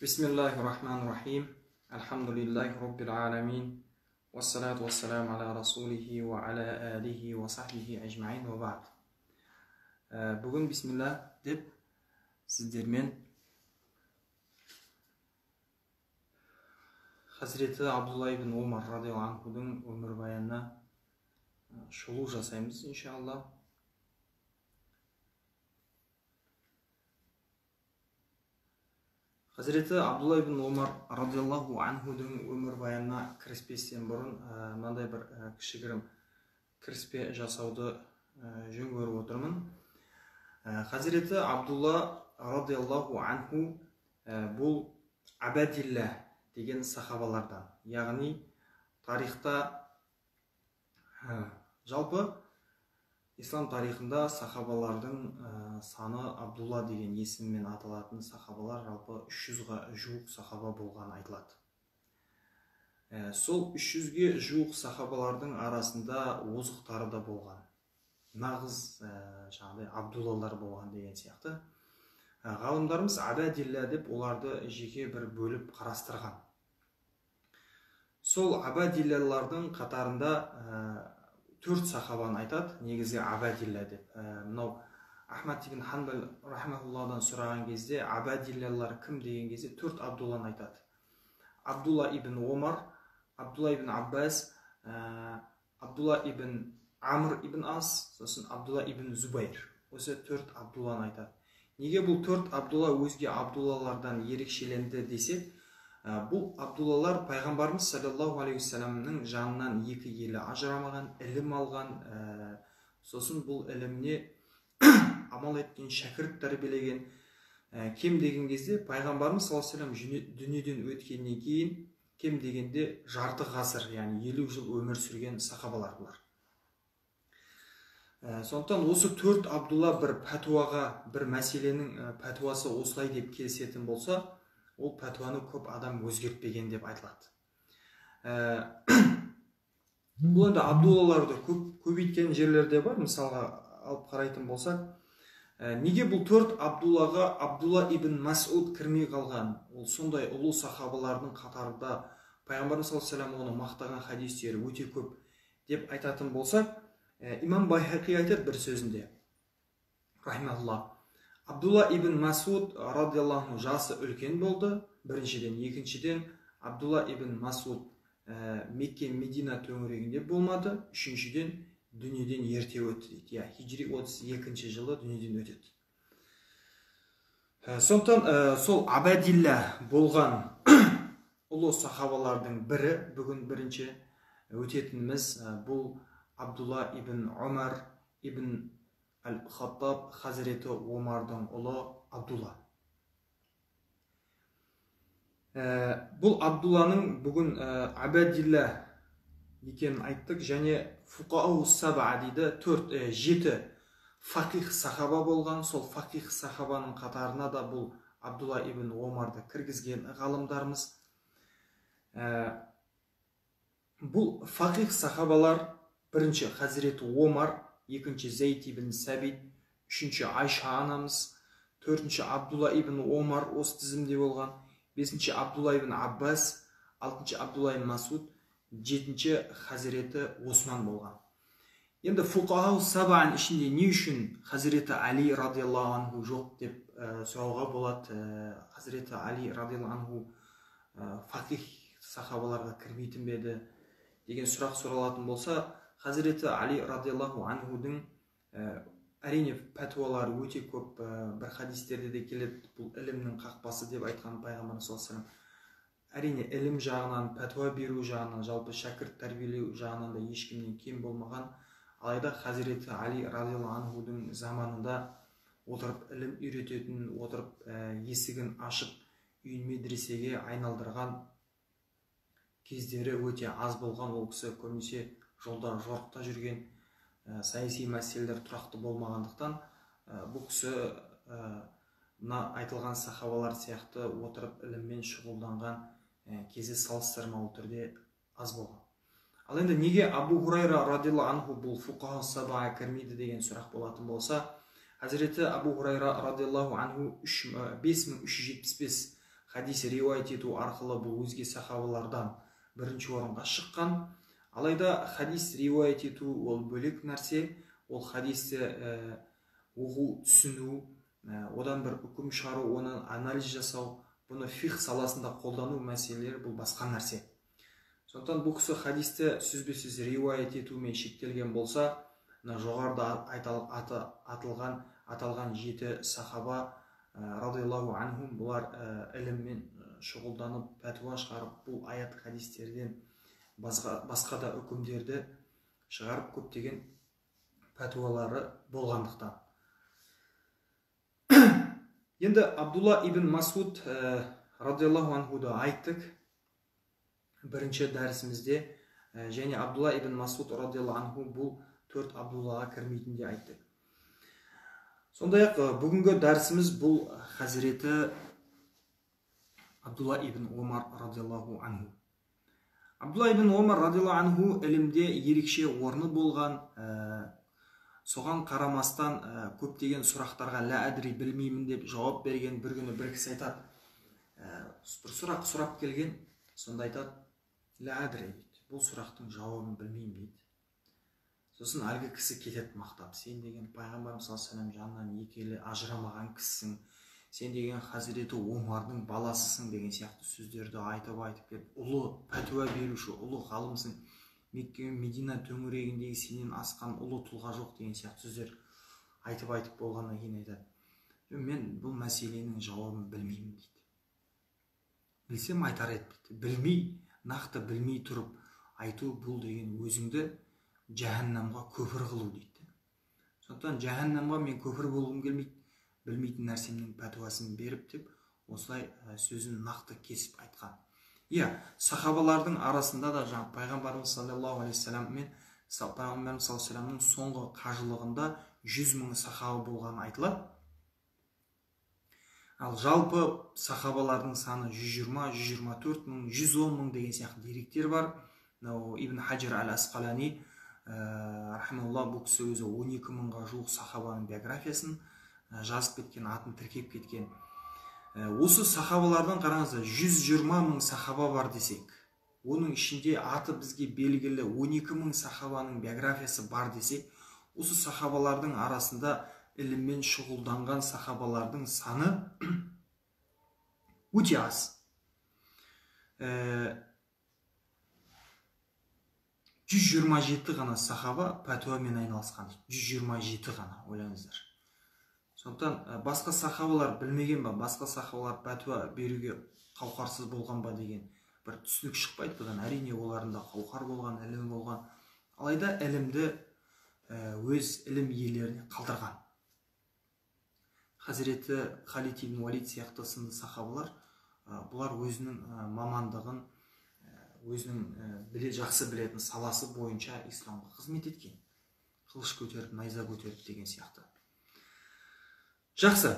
Bismillahirrahmanirrahim. Elhamdülillahi Rabbil alemin. Vessalatu vesselamu ala rasulihi ve ala alihi ve sahbihi ecmain ve ba'd. Bugün Bismillah deb sizlerмен Hazreti Abdullah ibn Umar radıyallahu anhu'nun ömür bayanına şolu жасаймыз inşallah. Hazreti Abdullah ibn Umar radıyallahu anhu'nun ömür bayanına kіріспестен бұрын мынандай бір кішігірім кіріспе жасауды жөн көріп отырмын. Hazreti Abdullah radıyallahu anhu бұл Абадилла деген сахабалардан, яғни тарихта жалпы ислам тарихында сахабалардың саны Абдулла деген есіммен аталатын сахабалар жалпы 300-ға жуық сахаба болғаны айтылады. Сол 300-ге жуық сахабалардың арасында озықтары да болған. Нағыз жаңағыдай Абдуллалар болған деген сияқты. Ғалымдарымыз Абадилла деп оларды жеке бір бөліп қарастырған. Сол Абадиллалардың қатарында 4 сахабаны айтады, негізі Абадилла деп. Мынау Ахмад ибн Ханбал рахмахуллахдан сұраған кезде Абадиллалар кім деген кезде 4 Абдулланы айтады. Абдулла ибн Омар, Абдулла ибн Аббас, Абдулла ибн Амр ибн Ас, сосын Абдулла ибн Зубайр. Осы 4 Абдулланы айтады. Неге бұл 4 Абдулла өзге Абдуллалардан ерекшеленді десек, бұл Абдуллалар пайғамбарымыз саллаллаху алейхи вассаламның жанынан екі елі ажырамаған, ілім алған, сосын бұл ілімне амал еткен, шәкірт тәрбиелеген, кем деген кезде пайғамбарымыз саллаллаху алейхи вассалам дүниеден өткеннен кейін кем дегенде жарты ғасыр, яғни 50 жыл өмір сүрген сахабалар бұлар. Сондықтан осы 4 Абдулла бір пәтуаға, бір мәселенің пәтуасы осылай деп келісетін болса, ол пәтуаны көп адам өзгертпеген деп айтылады. Бұл енді Абдуллаларды көбейткен жерлерде бар, мысалға алып қарайтын болсақ, неге бұл 4 Абдуллаға Абдулла ибн Масуд кірмей қалған? Ол сондай ұлы сахабалардың қатарында пайғамбарымыз саллаллаху алейхи вассалам оны мақтаған хадистері өте көп деп айтатын болсақ, имам Байхақи айтады бір сөзінде, рахимахуллах, Абдулла ибн Масуд радиаллаху анху жасы үлкен болды, біріншіден. Екіншіден, Абдулла ибн Масуд Мекке Медина төңірегінде болмады. Үшіншіден, дүниеден ерте өтті дейді. Хижри 32 жылы дүниеден өтеді. Сондықтан сол Абадилла болған ұлы сахабалардың бірі бүгін бірінші өтетініміз бұл Абдулла ибн Умар ибн Аль-Хаттаб Хазіреті Омардың ұлы Абдулла. Бұл Абдулланың бүгін Абадилла екенін айттық, және Фуқау Саба дейді, 7 фақих сахаба болған. Сол фақих сахабаның қатарына да бұл Абдулла ибн Омарды кіргізген ғалымдарымыз. Бұл фақих сахабалар бірінші Хазіреті Омар, екінші Зейд ибн Сәбит, үшінші Айша анамыз, төртінші Абдулла ибн Омар осы тізімде болған, бесінші Абдулла ибн Аббас, алтыншы Абдулла ибн Масуд, жетінші Хазіреті Осман болған. Енді Фуқахау Сабаның ішінде не үшін Хазіреті Али радиаллаху анху жоқ деп сұрауға болады. Хазіреті Али радиаллаху анху фақих сахабаларға кірмейтін беді деген сұрақ сұралатын болса, Хазіреті Али радиаллаху анхудың әрине пәтуалары өте көп, бір хадистерде де келеді, бұл ілімнің қақпасы деп айтқан пайғамбарымыз саллаллаху алейхи вассалам. Әрине ілім жағынан, пәтуа беру жағынан, жалпы шәкірт тәрбиелеу жағынан да ешкімнен кем болмаған. Алайда Хазіреті Али радиаллаху анхудың заманында отырып ілім үйрететін, отырып есігін ашып үйін медресеге айналдырған кездері өте аз болған. Ол кісі көбінесе жолда жорықта жүрген, саяси мәселелер тұрақты болмағандықтан, бұл кісі айтылған сахабалар сияқты отырып іліммен шұғылданған кезі салыстырмалы түрде аз болған. Ал енді неге Абу Хурайра радиаллаху анху бұл Фуқахау Сабаға кірмейді деген сұрақ болатын болса, Хазіреті Абу Хурайра радиаллаху анху 5375 хадис риуаят ету арқылы бұл өзге сахабалардан бірінші орынға шыққан. Алайда хадис риуаят ету ол бөлек нәрсе. Ол хадисті оқу, түсіну, одан бір үкім шығару, оны анализ жасау, бұны фих саласында қолдану мәселелері бұл басқа нәрсе. Сондықтан бұл кісі хадисті сөзбе-сөз риуаят етумен шектелген болса, жоғарыда аталған 7 сахаба радиаллаху анхум, бұлар іліммен шұғылданып, пәтуа шығарып, бұл аят хадистерден басқа да үкімдерді шығарып көптеген пәтуалары болғандықтан. Енді Абдулла ибн Масуд радиаллаху анхуды айттық бірінші дәрісімізде, және Абдулла ибн Масуд радиаллаху анху бұл 4 Абдуллаға кірмейтінде айттық. Сондай-ақ бүгінгі дәрісіміз бұл хазіреті Абдулла ибн Омар радиаллаху анху. Абдулла ибн Омар радиаллаху анху ілімде ерекше орны болған, соған қарамастан көптеген сұрақтарға лә әдри, білмеймін деп жауап берген. Bir күні бір кісі айтады, бір сұрақ сұрап келген, сонда айтады, лә әдри дейді, бұл сұрақтың жауабын білмеймін дейді. Сосын әлгі кісі кетеді мақтап, сен деген пайғамбарымыз саллаллаху алейхи вассалам жанынан екі елі ажырамаған кісісің, сен деген хазіреті Омардың баласысың деген сияқты сөздерді айтып келіп, ұлы пәтуа беруші, ұлы ғалымсың, Мекке мен Медина төңірегіндегі сенен асқан ұлы тұлға жоқ деген сияқты сөздер айтып болғаннан кейін айтады, мен бұл мәселенің жауабын білмеймін дейді. Білсем айтар еді дейді. Білмей, нақты білмей тұрып айту, бұл деген өзіңді жаһаннамға көпір қылу дейді. Сондықтан жаһаннамға мен көпір болғым келмейді, білмейтін нәрсемнің пәтуасын беріп деп, осылай сөзін нақты кесіп айтқан. Сахабалардың арасында да жаңа пайғамбарымыз саллаллаху алейхи вассалам мен пайғамбарымыз саллаллаху алейхи вассаламның соңғы қажылығында 100 мың сахаба болғаны айтылады. Ал жалпы сахабалардың саны 120, 124 мың, 110 мың деген сияқты деректер бар. Ибн Хаджар аль-Асқалани рахималлах, бұл кісі өзі 12 мыңға жуық сахабаның биографиясын жазып кеткен, атын тіркеп кеткен. Осы сахабалардан қараңыздар, 120 мың сахаба бар десек, оның ішінде аты бізге белгілі 12 мың сахабаның биографиясы бар десек, осы сахабалардың арасында іліммен шұғылданған сахабалардың саны өте аз. 127 ғана сахаба пәтуамен айналысқан, 127 ғана, ойлаңыздар. Сондықтан басқа сахабалар білмеген ба, басқа сахабалар пәтуа беруге қауқарсыз болған ба деген бір түсінік шықпайды. Бұдан әрине оларында қауқар болған, ілім болған. Алайда ілімді өз ілім иелеріне қалдырған. Хазіреті Халид ибн Уалид сияқты сынды сахабалар, бұлар өзінің мамандығын, өзінің жақсы білетін саласы бойынша исламға қызмет еткен. Қылыш көтеріп, найза көтеріп деген сияқты. Жақсы.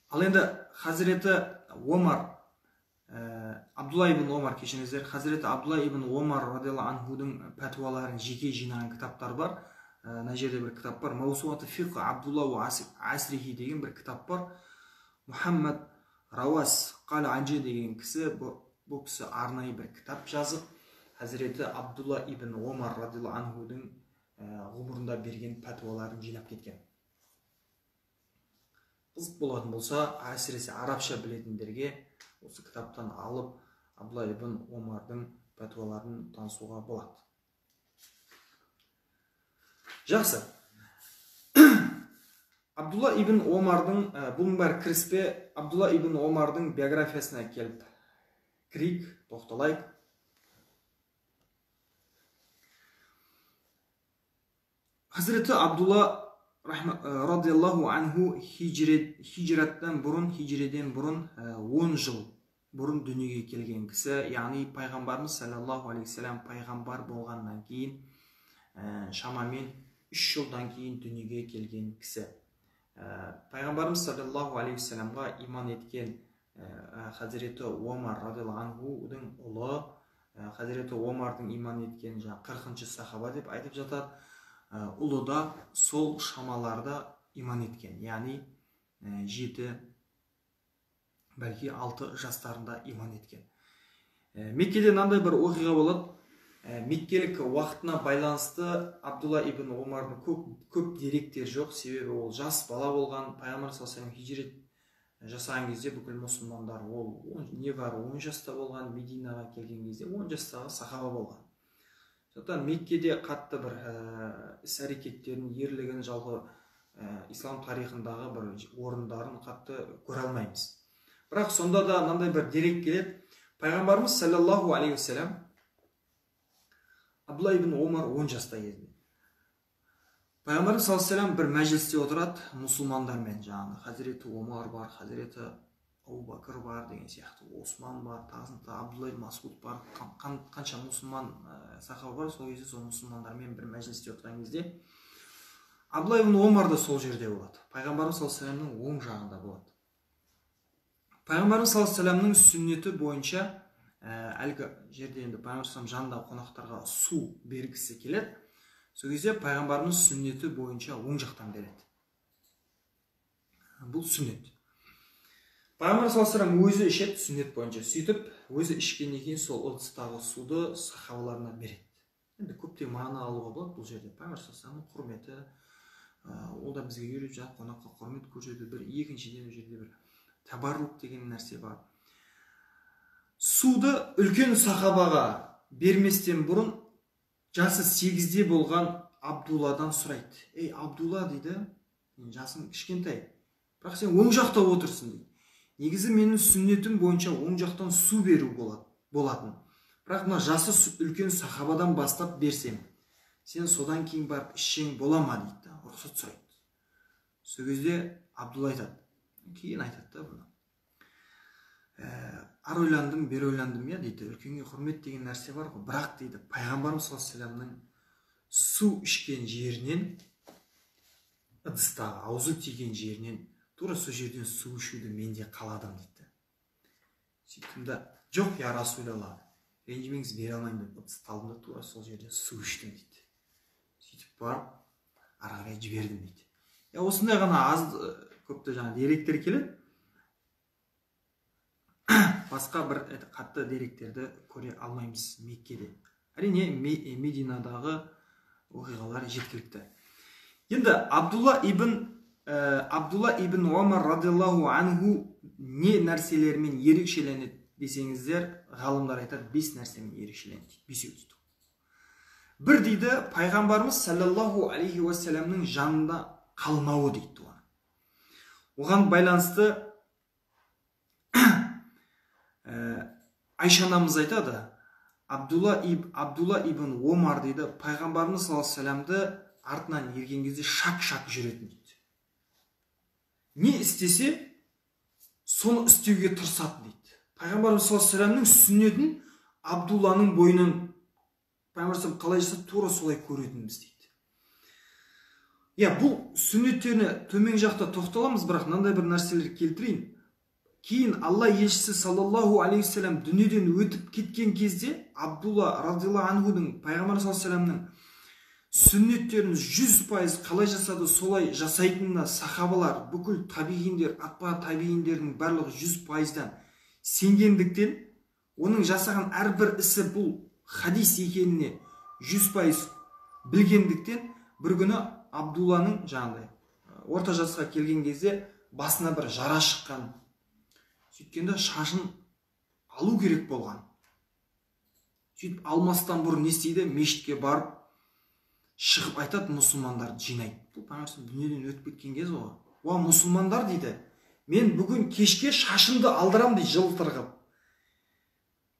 Ал енді хазіреті Омар, Абдулла ибн Омар, кешіңіздер, хазіреті Абдулла ибн Омар радиаллаху анхудың пәтуаларын жеке жинаған кітаптар бар. Мына жерде бір кітап бар, Маусуаты фиқ Абдулла асрихи деген бір кітап бар. Мухаммад Рауас Қал Анжи деген кісі, бұл кісі арнайы бір кітап жазып, хазіреті Абдулла ибн Омар радиаллаху анхудың ғұмырында берген пәтуаларын жинап кеткен. Қызық болатын болса, әсіресе арабша білетіндерге осы кітаптан алып, Абдулла ибн Омардың пәтуаларын танысуға болады. Жақсы. Абдулла ибн Омардың, бұның бәрі кіріспе, Абдулла ибн Омардың биографиясына келіп кірейік, тоқталайық. Хазіреті Абдулла радиаллаху анху хижреден бұрын 10 жыл бұрын дүниеге келген кісі, яғни пайғамбарымыз саллаллаху алейхи вассалам пайғамбар болғаннан кейін шамамен 3 жылдан кейін дүниеге келген кісі. Пайғамбарымыз саллаллаху алейхи вассаламға иман еткен хазіреті Омар радиаллаху анхудың ұлы, хазіреті Омардың иман еткен 40-шы сахаба деп айтып жатады. Ұлы да сол шамаларда иман еткен, яғни 7 бәлки 6 жастарында иман еткен. Меккеде мынандай бір оқиға болады. Меккелік уақытына байланысты Абдулла ибн Омардың көп деректер жоқ, себебі ол жас бала болған. Пайғамбар саллаллаху алейхи вассалам хижрет жасаған кезде бүкіл мұсылмандар ол не бар 10 жаста болған, Мединаға келген кезде 10 жастағы сахаба болған. Сондықтан Меккеде қатты бір іс-әрекеттерін, ерлігін, жалпы ислам тарихындағы бір орындарын қатты көре алмаймыз. Бірақ сонда да мынандай бір дерек келеді. Пайғамбарымыз саллаллаху алейхи вассалам Абдулла ибн Омар 10 жаста кезінде. Пайғамбарымыз саллаллаху алейхи вассалам бір мәжілісте отырады мұсылмандармен, жаңағы Хазіреті Омар бар, Хазіреті Абу Бакр бар деген сияқты, Осман бар, тағысында Абдулла ибн Масуд бар, қанша мұсылман сахаба бар. Сол кезде сол мұсылмандармен бір мәжілісте отырған кезде Абдулла ибн Омар да сол жерде болады. Пайғамбарымыз саллаллаху алейхи вассаламның оң жағында болады. Пайғамбарымыз саллаллаху алейхи вассаламның сүннеті бойынша әлгі жерде енді пайғамбар саллаллаху алейхи вассалам жанында қонақтарға су бергісі келеді. Сол кезде пайғамбарымыз сүннеті бойынша оң жақтан береді. Бұл сүннет. Пайғамбар саллаллаху алейхи вассалам өзі ішеді сүннет бойынша. Сөйтіп, өзі ішкеннен кейін сол ыдыстағы суды сахабаларына береді. Енді көптеген мағына алуға болады бұл жерде. Пайғамбар саллаллаху алейхи вассаламның құрметі, ол да бізге үйретіп жатыр, қонаққа құрмет көрсету. Бір екіншіден бұл жерде бір табарлық деген нәрсе бар. Суды үлкен сахабаға берместен бұрын жасы 8-де болған Абдулладан сұрайды. Ей, Абдулла дейді, жасың кішкентай, бірақ сен оң жақта отырсың дейді. Негізі менің сүннетім бойынша оң жақтан су беру болатын. Бірақ мына жасы үлкен сахабадан бастап берсем, сен содан кейін барып ішсең бола ма дейді, рұқсат сұрайды. Сол кезде Абдулла айтады, кейін айтады да бұны. Ар ойландым, бер ойландым я дейді, үлкенге құрмет деген нәрсе бар ғой. Бірақ дейді, пайғамбарымыз саллаллаху алейхи вассаламның су ішкен жерінен, ыдыстағы аузы тиген жерінен, тура сол жерден су ішуді менде қаладым дейді. Сөйттім да, жоқ я Расулалла, ренжімеңіз, бере алмаймын деп ыдысты алдым да тура сол жерден су іштім дейді. Сөйтіп барып, ары қарай жібердім дейді. Осындай ғана аз көпті жаңа деректер келеді. Басқа бір қатты деректерді көре алмаймыз Меккеде. Әрине Мединадағы оқиғалар жеткілікті. Енді Абдулла ибн Омар радиаллаху анху не нәрселермен ерекшеленеді десеңіздер, ғалымдар айтады, 5 нәрсемен ерекшеленеді. 5 дейді. Бір дейді, пайғамбарымыз саллаллаху алейхи уассаламның жанында қалмауы дейді. Оған байланысты Айша анамыз айтады, Абдулла ибн Омар дейді, пайғамбарымыз саллаллаху алейхи вассаламды артынан ерген кезде шак-шак жүретін дейді. Не істесе, соны істеуге тырысады дейді. Пайғамбарымыз саллаллаху алейхи вассаламның сүннетін Абдулланың бойынан пайғамбар қалай жасап, тура солай көретінбіз дейді. Бұл сүннеттеріне төмен жақта тоқталамыз, бірақ мынандай бір нәрселер келтірейін. Кейін Алла елшісі саллаллаху алейхи вассалам дүниеден өтіп кеткен кезде Абдулла радиаллаху анхудың пайғамбар саллаллаху алейхи вассаламның сүннеттерін 100% қалай жасады солай жасайтынына сахабалар, бүкіл табиғиндер, атпа табиғиндердің барлығы 100%-дан сенгендіктен, оның жасаған әрбір ісі бұл хадис екеніне 100% білгендіктен, бір күні Абдулланың жаңағыдай орта жасқа келген кезде басына бір жара шыққан. Сөйткенде шашын алу керек болған. Сөйтіп алмастан бұрын не істейді? Мешітке барып, шығып айтады, мұсылмандарды жинайды. Бұл пайғамбар дүниеден өтіп кеткен кез ғой. Уа мұсылмандар дейді, мен бүгін кешке шашымды алдырам дейді, жылтырғып.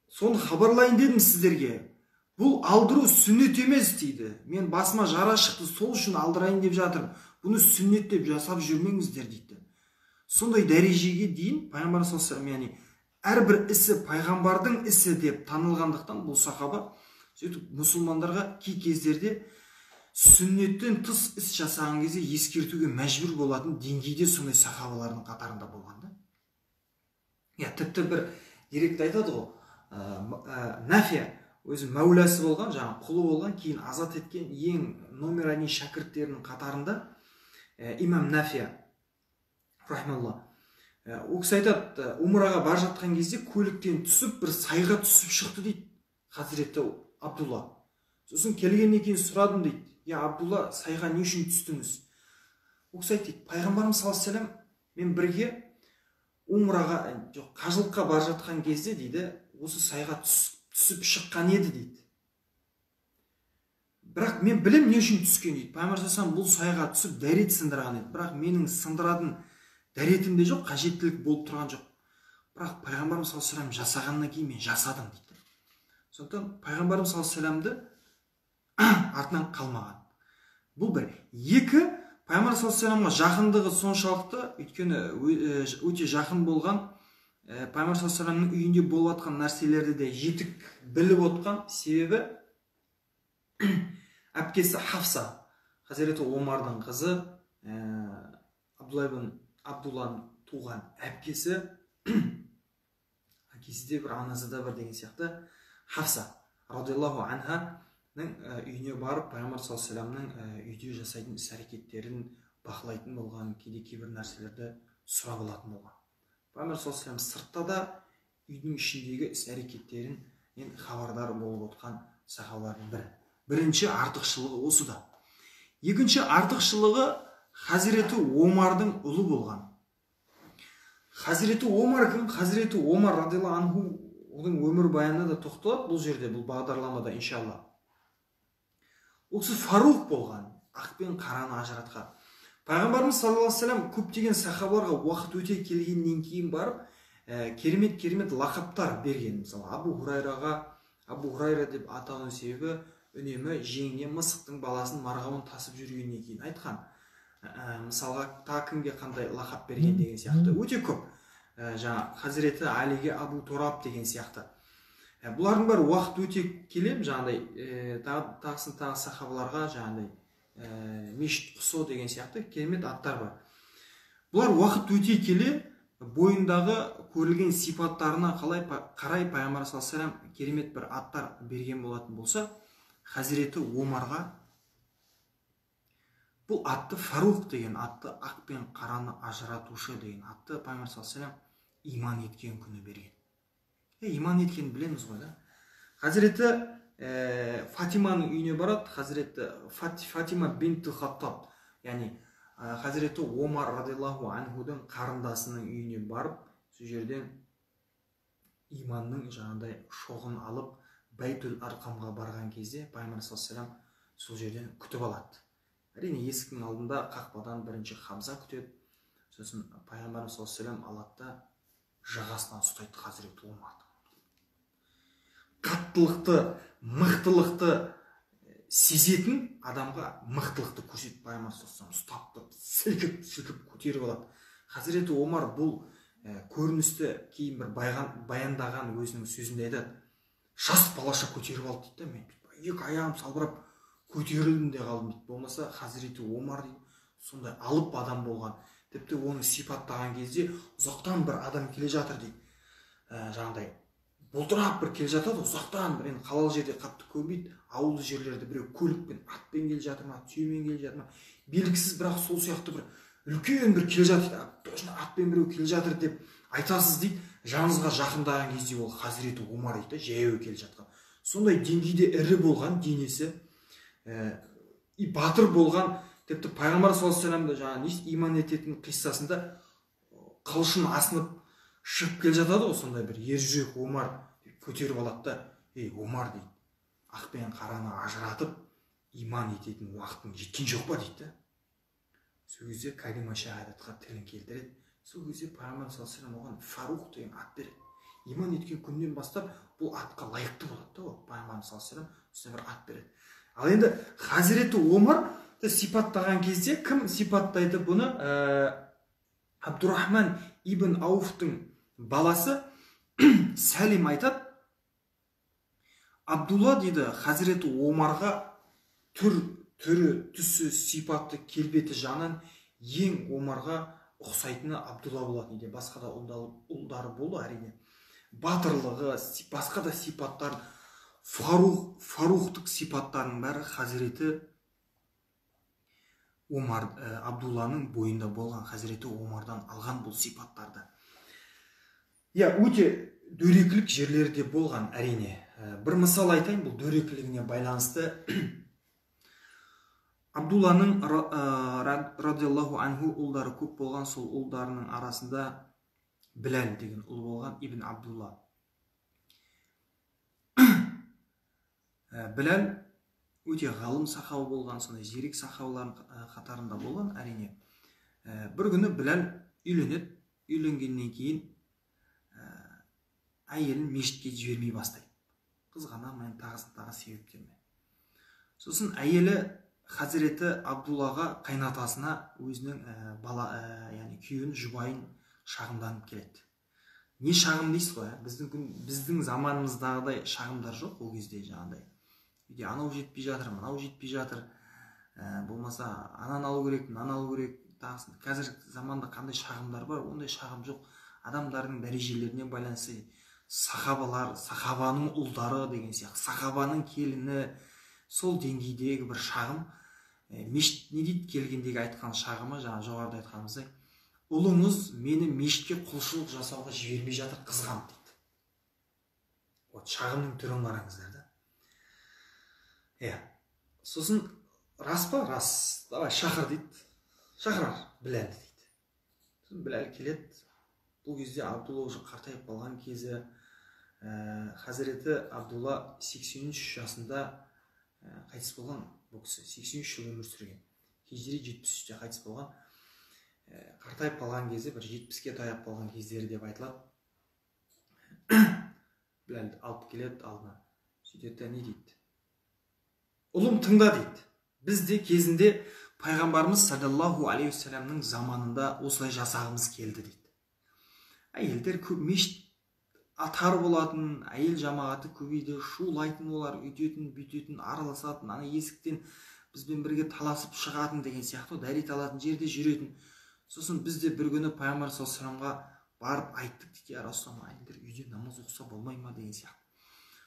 Соны хабарлайын дедім сіздерге. Бұл алдыру сүннет емес дейді. Мен басыма жара шықты, сол үшін алдырайын деп жатырмын. Бұны сүннет деп жасап жүрмеңіздер дейді. Сондай дәрежеге дейін пайғамбар саллаллаху алейхи вассалам, әрбір ісі пайғамбардың ісі деп танылғандықтан бұл сахаба сөйтіп мұсылмандарға кей кездерде сүннеттен тыс іс жасаған кезде ескертуге мәжбүр болатын деңгейде сондай сахабалардың қатарында болған да. Тіпті бір деректі айтады ғой, Нафия өзі мәуләсі болған, жаңа құлы болған, кейін азат еткен ең номер 1 шәкірттерінің қатарында имам Нафия рахималла. Ол кісі айтады, умраға бара жатқан кезде көліктен түсіп бір сайға түсіп шықты дейді Хазіреті Абдулла. Сосын келгеннен кейін сұрадым дейді, Абдулла, сайға не үшін түстіңіз? Ол кісі айтады, пайғамбарымыз саллаллаху алейхи вассалам мен бірге умраға, қажылыққа бара жатқан кезде дейді, осы сайға түсіп шыққан еді дейді. Бірақ мен білем не үшін түскен дейді. Пайғамбар саллаллаху бұл сайға түсіп дәрет сындырған еді. Бірақ менің сындыратын дәретім де жоқ, қажеттілік болып тұрған жоқ. Бірақ пайғамбарымыз саллаллаху алейхи жасағаннан кейін мен жасадым дейді. Сондықтан пайғамбарымыз саллаллаху алейхи артынан қалмаған. Бұл бір. Екі, пайғамбар саллаллаху алейхи жақындығы соншалықты, өйткені өте жақын болған, пайғамбар саллаллаху алейхи үйінде болып жатқан нәрселерді де жетік біліп отқан себебі әпкесі Хафса, Хазіреті Омардың қызы, Абдулланың туған әпкесі, әкесі де бір, анасы да бір деген сияқты, Хафса радиаллаху анханың үйіне барып, пайғамбар саллаллаху алейхи вассаламның үйде жасайтын іс-әрекеттерін бақылайтын болған, кейбір нәрселерді сұрап алатын болған. Пайғамбар саллаллаху алейхи вассалам сыртта да үйдің ішіндегі іс-әрекеттерін хабардар болып отқан сахабалардың бірі. Бірінші артықшылығы осыда. Екінші артықшылығы Хазіреті Омардың ұлы болған. Хазіреті Омар кім? Хазіреті Омар радиаллаху анху оның өмір баянына да тоқталады бұл жерде, бұл бағдарламада иншалла. Ол кісі Фарух болған, ақ пен қараны ажыратқан. Пайғамбарымыз саллаллаху алейхи вассалам көптеген сахабаларға уақыт өте келгеннен кейін барып, керемет лақаптар берген. Мысалы, Абу Хурайра деп атауының себебі үнемі жеңінен мысықтың баласын марғауын тасып жүргеннен кейін айтқан. Мысалға, кімге қандай лақап берген деген сияқты өте көп. Жаңа Хазіреті Алиге Абу Тораб деген сияқты. Бұлардың бәрі уақыт өте келем, жаңағыдай тағысын тағы сахабаларға жаңағыдай Мешіт Құсо деген сияқты керемет аттар бар. Бұлар уақыт өте келе бойындағы көрілген сипаттарына қарай пайғамбар саллаллаху алейхи вассалам керемет бір аттар берген болатын болса, Хазіреті Омарға бұл атты Фарух деген атты, ақ пен қараны ажыратушы деген атты пайғамбар саллаллаху алейхи вассалам иман еткен күні берген. Иман еткенін білеміз ғой, да? Хазіреті Фатиманың үйіне барады, Хазіреті Фатима бинт Хаттаб, яғни Хазіреті Омар радиаллаху анхудың қарындасының үйіне барып, сол жерден иманның жаңағыдай шоғын алып, Байтул Арқамға барған кезде пайғамбар саллаллаху алейхи вассалам сол жерден күтіп алады. Әрине есіктің алдында қақпадан бірінші Хамза күтеді. Сосын пайғамбар саллаллаху алейхи вассалам алады да жағасынан ұстайды Хазіреті Омарды. Қаттылықты, мықтылықты сезетін адамға мықтылықты көрсетіп пайғамбар саллаллаху алейхи вассалам ұстап сілкіп көтеріп алады. Хазіреті Омар бұл көріністі кейін бір баяндаған өзінің сөзінде айтады. Жас балаша көтеріп алды дейді, мен екі аяғым салбырап көтерілдім де қалдым дейді. Болмаса Хазіреті Омар дейді, сондай алып адам болған. Тіпті оны сипаттаған кезде ұзақтан бір адам келе жатыр дейді. Жаңағыдай бұлдырап бір келе жатады, ұзақтан бір, енді қалалы жерде қатты көрмейді, ауылды жерлерде біреу көлікпен, атпен келе жатыр ма, түйемен келе жатыр ма, белгісіз, бірақ сол сияқты бір үлкен бір келе жатыр дейді. Точно атпен біреу келе жатыр деп айтасыз дейді. Жаныңызға жақындаған кезде ол Хазіреті Омар дейді, жаяу келе жатқан. Сондай деңгейде ірі болған денесі, батыр болған, тіпті пайғамбар саллаллаху алейхи вассаламда жаңағы иман ететін қиссасында қылышын асынып шығып келе жатады ғой, сондай бір ержүрек Омар көтеріп алады да, Омар дейді, ақ пен қараны ажыратып иман ететін уақытың жеткен жоқ па дейді. Сол кезде калима шахадатқа тілін келтіреді. Сол кезде пайғамбар саллаллаху алейхи вассалам оған Фарух деген ат береді. Иман еткен күннен бастап бұл атқа лайықты болады да, пайғамбар саллаллаху алейхи вассалам осындай бір ат береді. Ал енді Хазіреті Омар сипаттаған кезде кім сипаттайды бұны? Абдурахман ибн Ауфтың баласы Сәлим айтады. Абдулла дейді, Хазіреті Омарға түрі, түсі, сипаты, келбеті жағынан ең Омарға ұқсайтыны Абдулла болады дейді. Басқа да ұлдары болды әрине. Батырлығы, басқа да сипаттар, Фарухтық сипаттарының бәрі Хазіреті Омар, Абдулланың бойында болған, Хазіреті Омардан алған бұл сипаттарды. өте дөрекілік жерлерде болған, әрине. Бір мысал айтайын, бұл дөрекілігіне байланысты. Абдулланың радиаллаху анху ұлдары көп болған, сол ұлдарының арасында Біләл деген ұл болған, Ибн Абдулла. Біләл өте ғалым сахаба болған, сондай зерек сахабалардың қатарында болған, әрине. Бір күні Біләл үйленеді, үйленгеннен кейін әйелін мешітке жібермей бастайды. Қызғанамын, тағы себептермен. Сосын әйелі Хазіреті Абдуллаға, қайнатасына өзінің күйеуін, жұбайын шағымданып келеді. Не шағым дейсіз ғой? Біздің заманымыздағыдай шағымдар жоқ ол кезде, жаңағыдай. Үйде анау жетпей жатыр, мынау жетпей жатыр, болмаса ананы алу керек, мынаны алу керек. Қазір заманда қандай шағымдар бар, ондай шағым жоқ. Адамдардың дәрежелеріне байланысты сахабалар, сахабаның ұлдары деген сияқты, сахабаның келіні, сол деңгейдегі бір шағым. Мешіт не дейді, келгендегі айтқан шағымы, жаңа жоғарыда айтқанымыздай, ұлыңыз мені мешітке құлшылық жасауға жібермей жатыр, қызғам дейді. Вот шағымның түрін қараңыздар да. Сосын рас па? Рас. Давай шақыр дейді. Шақырар Біләлді дейді. Сосын Біләл келеді. Бұл кезде Абдулла уже қартайып қалған кезі. Хазіреті Абдулла 83 жасында қайтыс болған. Бұл кісі 83 жыл өмір сүрген. Хижри 73-те қайтыс болған. Қартайып қалған кезде, бір 70-ке таяп қалған кездері деп айтылады. Біләлді алып келеді алдына. Сөйтеді, не дейді? Ұлым, тыңда дейді. Бізде кезінде пайғамбарымыз саллаллаху алейхи вассаламның заманында осылай жасағымыз келді дейді. Әйелдер көп мешіт атар болатын, әйел жамағаты көбейді, шулайтын, олар үйтетін, бүйтетін, араласатын, ана есіктен бізбен бірге таласып шығатын деген сияқты, дәрет алатын жерде жүретін. Сосын бізде бір күні пайғамбар саллаллаху алейхи вассаламға барып айттық дейді, я Расулалла, әйелдер үйде намаз оқыса болмай ма деген сияқты.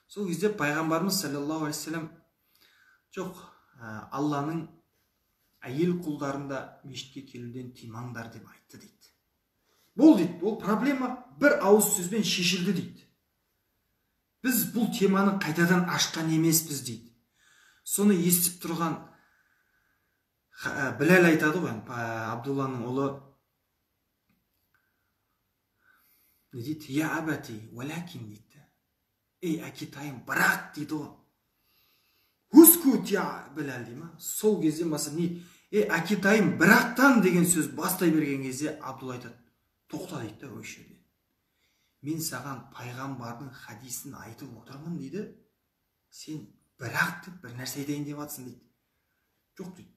Сол кезде пайғамбарымыз саллаллаху алейхи вассалам, жоқ, Алланың әйел құлдарында мешітке келуден тыймаңдар деп айтты дейді. Бұл дейді, бұл проблема бір ауыз сөзбен шешілді дейді. Біз бұл теманы қайтадан ашқан емеспіз дейді. Соны естіп тұрған Біләл айтады ғой, Абдулланың ұлы, не дейді? Я абати, уәләкин дейді. Ей әкетайым, бірақ дейді ғой. Үскут я Біләл дей ма? Сол кезде маса не? Ей әкетайым, бірақтан деген сөз бастай берген кезде Абдулла айтады, тоқта дейді, өш жерде. Мен саған пайғамбардың хадисін айтып отырмын дейді. Сен бірақ деп бір нәрсе айтайын деп жатсың дейді. Жоқ дейді.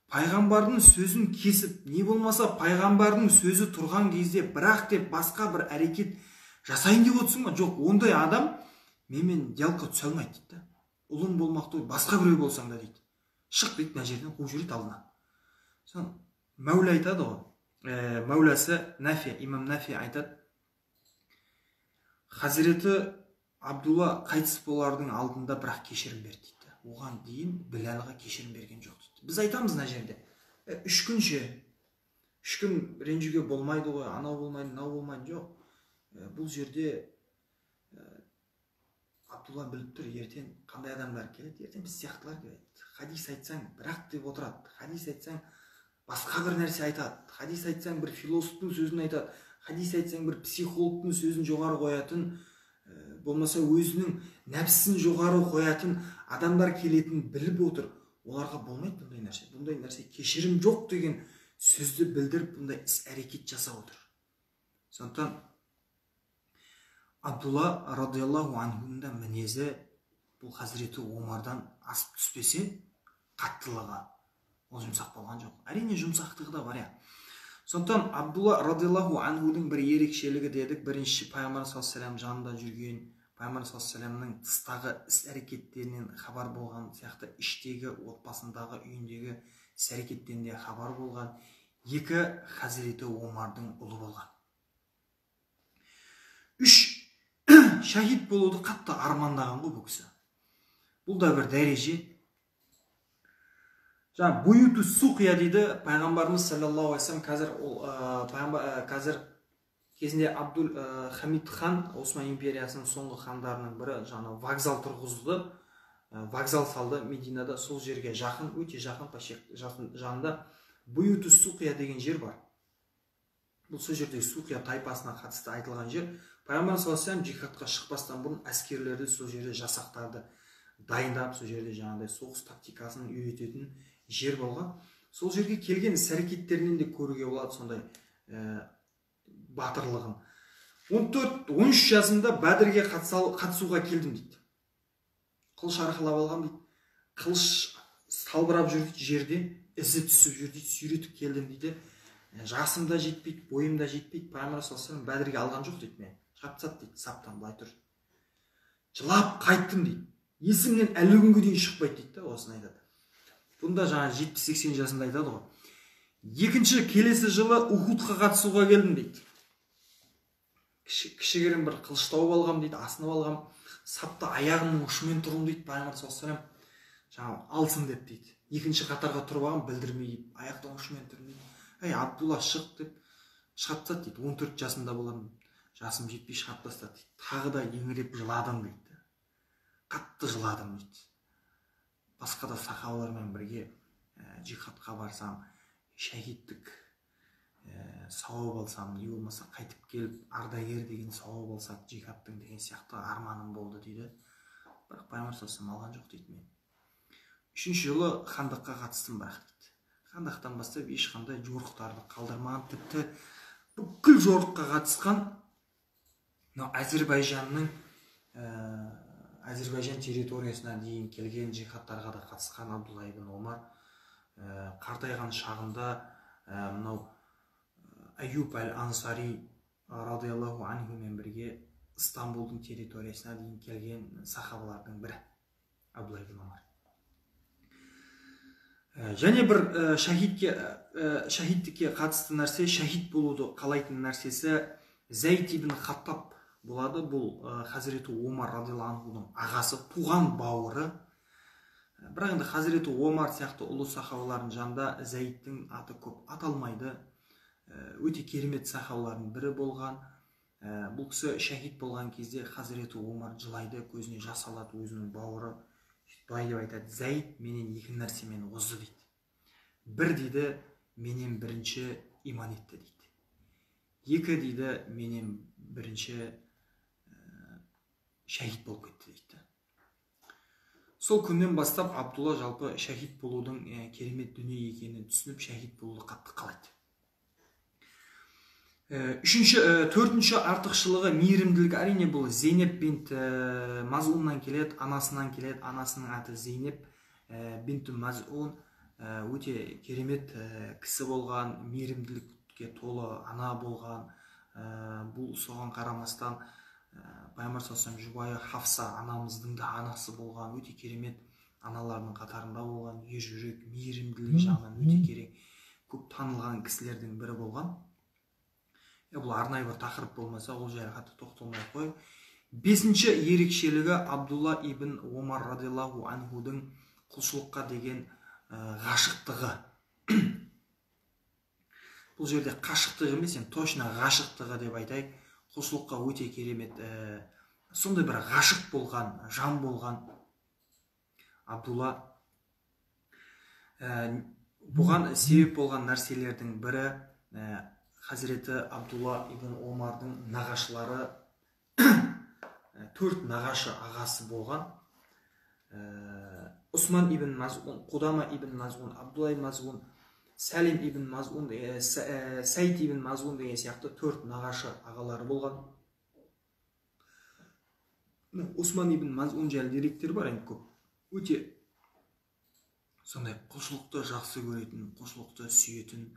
Пайғамбардың сөзін кесіп, не болмаса пайғамбардың сөзі тұрған кезде бірақ деп басқа бір әрекет жасайын деп отырсың ба? Жоқ, ондай адам менімен диалогқа түсе алмайды дейді. Ұлым болмақты басқа біреу болсаң да дейді. Шық дейді, мына жерден қуып жібереді алдына. Сон Мәулә айтады ғой. Мәуләсі Нафи, имам Нафи айтады. Хазіреті Абдулла қайтыс болардың алдында бірақ кешірім берді дейді. Оған дейін Біләлға кешірім берген жоқ дейді. Біз айтамыз мына жерде. 3 күнше. 3 күн ренжуге болмайды ғой, анау болмайды, мынау болмайды, жоқ. Бұл жерде Абдулла біліп тұр, ертең қандай адамдар келеді, ертең біз сияқтылар келеді. Хадис айтсаң бірақ деп отырады. Хадис айтсаң басқа бір нәрсе айтады. Хадис айтсаң бір философтың сөзін айтады. Хадис айтсаң бір психологтың сөзін жоғары қоятын, болмаса өзінің нәпсісін жоғары қоятын адамдар келетін біліп отыр. Оларға болмайды бұндай нәрсе. Бұндай нәрсе кешірім жоқ деген сөзді білдіріп, бұндай іс әрекет жасап отыр. Сондықтан Абдулла радиаллаху анхуның мінезі бұл Хазіреті Омардан асып түспесе, қаттылығы ол жұмсақ болған жоқ. Әрине жұмсақтығы да бар я. Сондықтан Абдулла радиаллаху анхудың бір ерекшелігі дедік, бірінші пайғамбар саллаллаху алейхи вассалам жанында жүрген, пайғамбар саллаллаху алейхи вассаламның тыстағы іс әрекеттерінен хабар болған сияқты, іштегі, отбасындағы, үйіндегі іс әрекеттен де хабар болған екі Хазіреті Омардың ұлы болған. 3 шахид болуды қатты армандаған ғой бұл кісі. Бұл да бір дәреже. Жаңа буюту суқия дейді пайғамбарымыз саллаллаху алейхи вассалам. Қазір кезінде Абдул Хамид хан Осман империясының соңғы хандарының бірі жаңа вокзал тұрғызды, вокзал салды Мединада. Сол жерге жақын, өте жақын, жанында Буюту Суқия деген жер бар. Бұл сол жердегі Суқия тайпасына қатысты айтылған жер. Пайғамбар саллаллаху алейхи джихадқа шықпастан бұрын әскерлерді сол жерде, жасақтарды дайындап, сол жерде жаңағыдай соғыс тактикасын үйрететін жер болған. Сол жерге келген іс-әрекеттерінен де көруге болады сондай батырлығын. 14-13 жасында Бәдірге қатысуға келдім дейді. Қылыш арқалап алғам дейді. Қылыш салбырап жүр дейді жерде, ізі түсіп жүр дейді, сүйретіп келдім дейді. Жасым да жетпейді, бойым да жетпейді. Пайғамбар саллаллаху алейхи Бәдірге алған жоқ дейді мен. Шаптсат дейді, саптан былай тұр. Жылап қайттым дейді. Есімнен әлі күнге дейін шықпайды дейді, осыны айтады. Бұнда жаңа 70-80 жасында айтады ғой. Екінші келесі жылы Ухудқа қатысуға келдім дейді. Кішігірім бір қылыш тауып алғам дейді, асынып алғам, сапта аяғымның ұшымен тұрым дейді. Пайғамбар саллаллаху алейхи жаңа алсын деп дейді. Екінші қатарға тұрып алғам, білдірмей дейді, аяқтың ұшымен тұрым дейді. Ей, Абдулла шық деп шығып тастады дейді. 14 жасымда болам, жасым жетпей шығып тастады дейді. Тағы да еңіреп жыладым дейді. Қатты жыладым дейді. Басқа да сахабалармен бірге джихадқа барсам, шәһидтік сауап алсам, не болмаса қайтып келіп ардагер деген сауап алсақ джихадтың деген сияқты арманым болды дейді. Бірақ Пайғамбар саллаллаху алған жоқ дейді мен. Үшінші жылы хандыққа қатыстым бірақ дейді. Хандықтан бастап ешқандай жорықтарды қалдырмаған, тіпті бүкіл жорыққа қатысқан Әзірбайжан территориясына дейін келген джихадтарға да қатысқан Абдулла ибн Омар қартайған шағында мынау Аюб әл-Ансари радиаллаху анхумен бірге Стамбулдың территориясына дейін келген сахабалардың бірі Абдулла ибн Омар. Және бір шәһидтікке қатысты нәрсе, шәһид болуды қалайтын нәрсесі Зайд ибн Хаттаб болады. Бұл Хазіреті Омар радиаллаху анхудың ағасы, туған бауыры. Бірақ енді Хазіреті Омар сияқты ұлы сахабалардың жанында Зайдтің аты көп аталмайды. Өте керемет сахабалардың бірі болған. Бұл кісі шәһид болған кезде Хазіреті Омар жылайды, көзіне жас алады, өзінің бауыры. Былай деп айтады: Зайд менен екі нәрсемен озды дейді. Бір дейді, менен бірінші иман етті дейді. Екі дейді, менен бірінші шәһид болып кетті дейді. Сол күннен бастап Абдулла жалпы шәһид болудың керемет дүние екенін түсініп, шәһид болуды қатты қалайды. Төртінші артықшылығы мейірімділік. Әрине бұл Зейнеп бинт Мазуннан келеді, анасынан келеді. Анасының аты Зейнеп бинт Мазун. Өте керемет кісі болған, мейірімділікке толы ана болған. Бұл соған қарамастан Пайғамбар саллаллаху алейхи жұбайы Хафса анамыздың да анасы болған, өте керемет аналардың қатарында болған, ержүрек, мейірімділік жағынан өте керек, көп танылған кісілердің бірі болған. Бұл арнайы бір тақырып болмаса, ол жайға қатты тоқталмай қой. Бесінші ерекшелігі Абдулла ибн Омар радиаллаху анхудың құлшылыққа деген ғашықтығы. Бұл жерде қашықтығы емес, точно ғашықтығы деп айтайық. Құлшылыққа өте керемет, сондай бір ғашық болған, жан болған Абдулла. Бұған себеп болған нәрселердің бірі Хазіреті Абдулла ибн Омардың нағашылары, 4 нағашы ағасы болған. Усман ибн Мазун, Қудама ибн Мазун, Абдулла ибн Мазун, Сәлим ибн Мазун, Сәйд ибн Мазун деген сияқты 4 нағашы ағалары болған. Усман ибн Мазун жайлы деректер бар, енді көп. Өте сондай құлшылықты жақсы көретін, құлшылықты сүйетін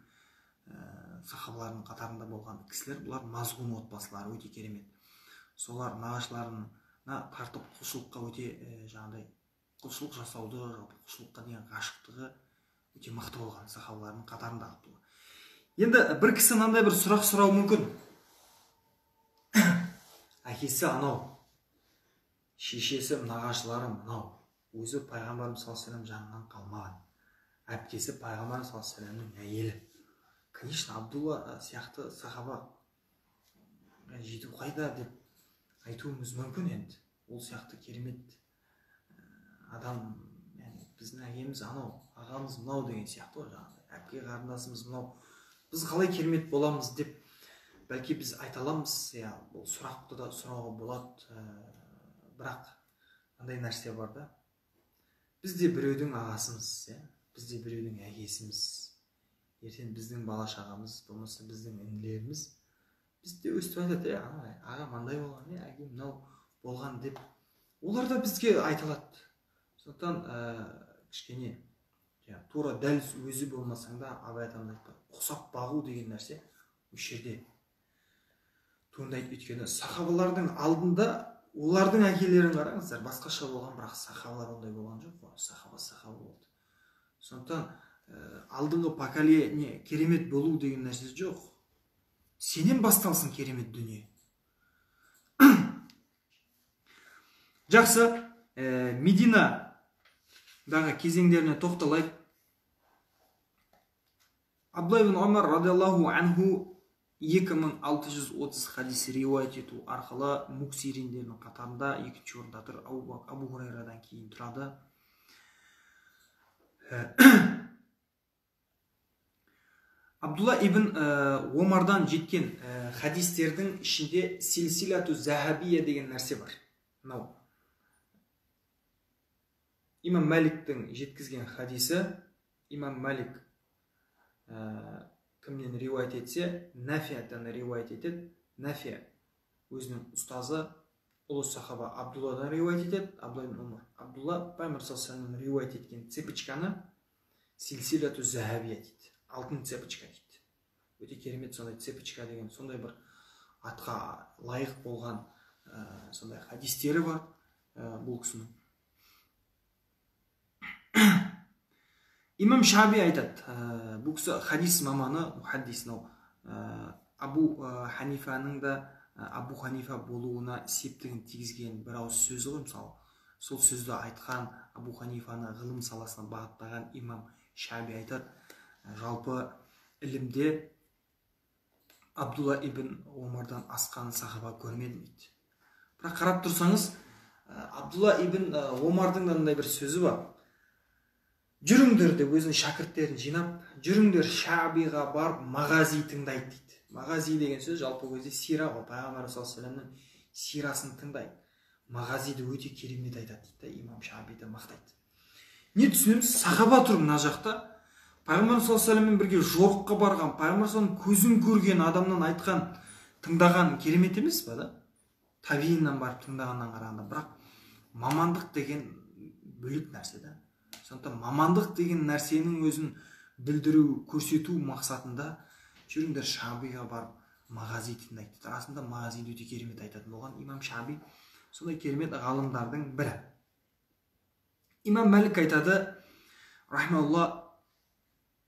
сахабалардың қатарында болған кісілер. Бұлар Мазун отбасылары, өте керемет. Солар нағашыларына тартып құлшылыққа өте жаңағыдай құлшылық жасауды, құлшылыққа деген ғашықтығы өте мықты болған сахабалардың қатарында. Енді бір кісі мынандай бір сұрақ сұрау мүмкін. Әкесі анау, шешесі нағашылары мынау, өзі Пайғамбарымыз саллаллаху алейхи вассалам жанынан қалмаған, әпкесі Пайғамбарымыз саллаллаху алейхи вассаламның әйелі. Конечно, Абдулла сияқты сахаба жету қайда деп айтуымыз мүмкін. Енді ол сияқты керемет адам, яғни біздің әкеміз анау, ағамыз мынау деген сияқты ғой, жаңағыдай әпке қарындасымыз мынау, біз қалай керемет боламыз деп бәлки біз айта аламыз. Иә, бұл сұрақты да сұрауға болады, бірақ қандай нәрсе бар да, біз де біреудің ағасымыз, біз де біреудің әкесіміз. Ертең біздің бала шағамыз, болмаса біздің інілеріміз бізде өстіп айтады, аға мынандай болған, әке мынау болған деп, олар да бізге айта алады. Сондықтан кішкене тура дәл өзі болмасаң да, Абай атамыз айтты, ұқсап бағу деген нәрсе осы жерде туындайды. Өйткені сахабалардың алдында олардың әкелерін қараңыздар, басқаша болған, бірақ сахабалар ондай болған жоқ қой. Сахаба болды. Сондықтан алдыңғы поколение керемет болу деген нәрсе жоқ. Сенен басталсын керемет дүние. Жақсы, Мединадағы кезеңдеріне тоқталайық. Абдулла ибн Омар радиаллаху анху 2630 хадис риуаят ету арқылы муксириндердің қатарында екінші орында тұр. Абу Хурайрадан кейін тұрады. Абдулла ибн Омардан жеткен хадистердің ішінде силсилату захабия деген нәрсе бар. Мынау имам Маликтің жеткізген хадисі. Имам Малик кімнен риуаят етсе, Нафиядан риуаят етеді. Нафия өзінің ұстазы ұлы сахаба Абдулладан риуаят етеді. Абдулла ибн Омар. Абдулла пайғамбар саллаллаху алейхи ва саллям риуаят еткен цепочканы силсилату захабия дейді. Алтын цепочка дейді. Өте керемет сондай цепочка деген, сондай бір атқа лайық болған сондай хадистері бар бұл кісінің. Имам Шаби айтады, бұл кісі хадис маманы, мухаддис. Абу Ханифаның да Абу Ханифа болуына септігін тигізген бір ауыз сөзі ғой, мысалы. Сол сөзді айтқан, Абу Ханифаны ғылым саласына бағыттаған имам Шаби айтады, жалпы ілімде Абдулла ибн Омардан асқан сахаба көрмедім дейді. Бірақ қарап тұрсаңыз, Абдулла ибн Омардың да мындай бір сөзі бар. Жүріңдер деп өзінің шәкірттерін жинап, жүріңдер Шабиға барып мағази тыңдайды дейді. Мағази деген сөз жалпы өзі сира ғой, пайғамбар саллаллаху алейхи ва саллямның сирасын тыңдайды. Мағазиді өте керемет айтады дейді, имам Шабиді мақтайды. Не түсінеміз? Сахаба тұр мына жақта, пайғамбар саллаллаху алейхи ва салляммен бірге жорыққа барған, пайғамбар саллаллаху көзін көрген адамнан айтқан, тыңдаған керемет емес па да? Табииннан барып тыңдағаннан қарағанда, бірақ мамандық деген бөлек нәрсе да. Сондықтан мамандық деген нәрсенің өзін білдіру, көрсету мақсатында жүріңдер Шабиға барып мағази тыңдайды. Расында мағазиді өте керемет айтатын болған имам Шаби сондай керемет ғалымдардың бірі. Имам Малик айтады, рахмалла,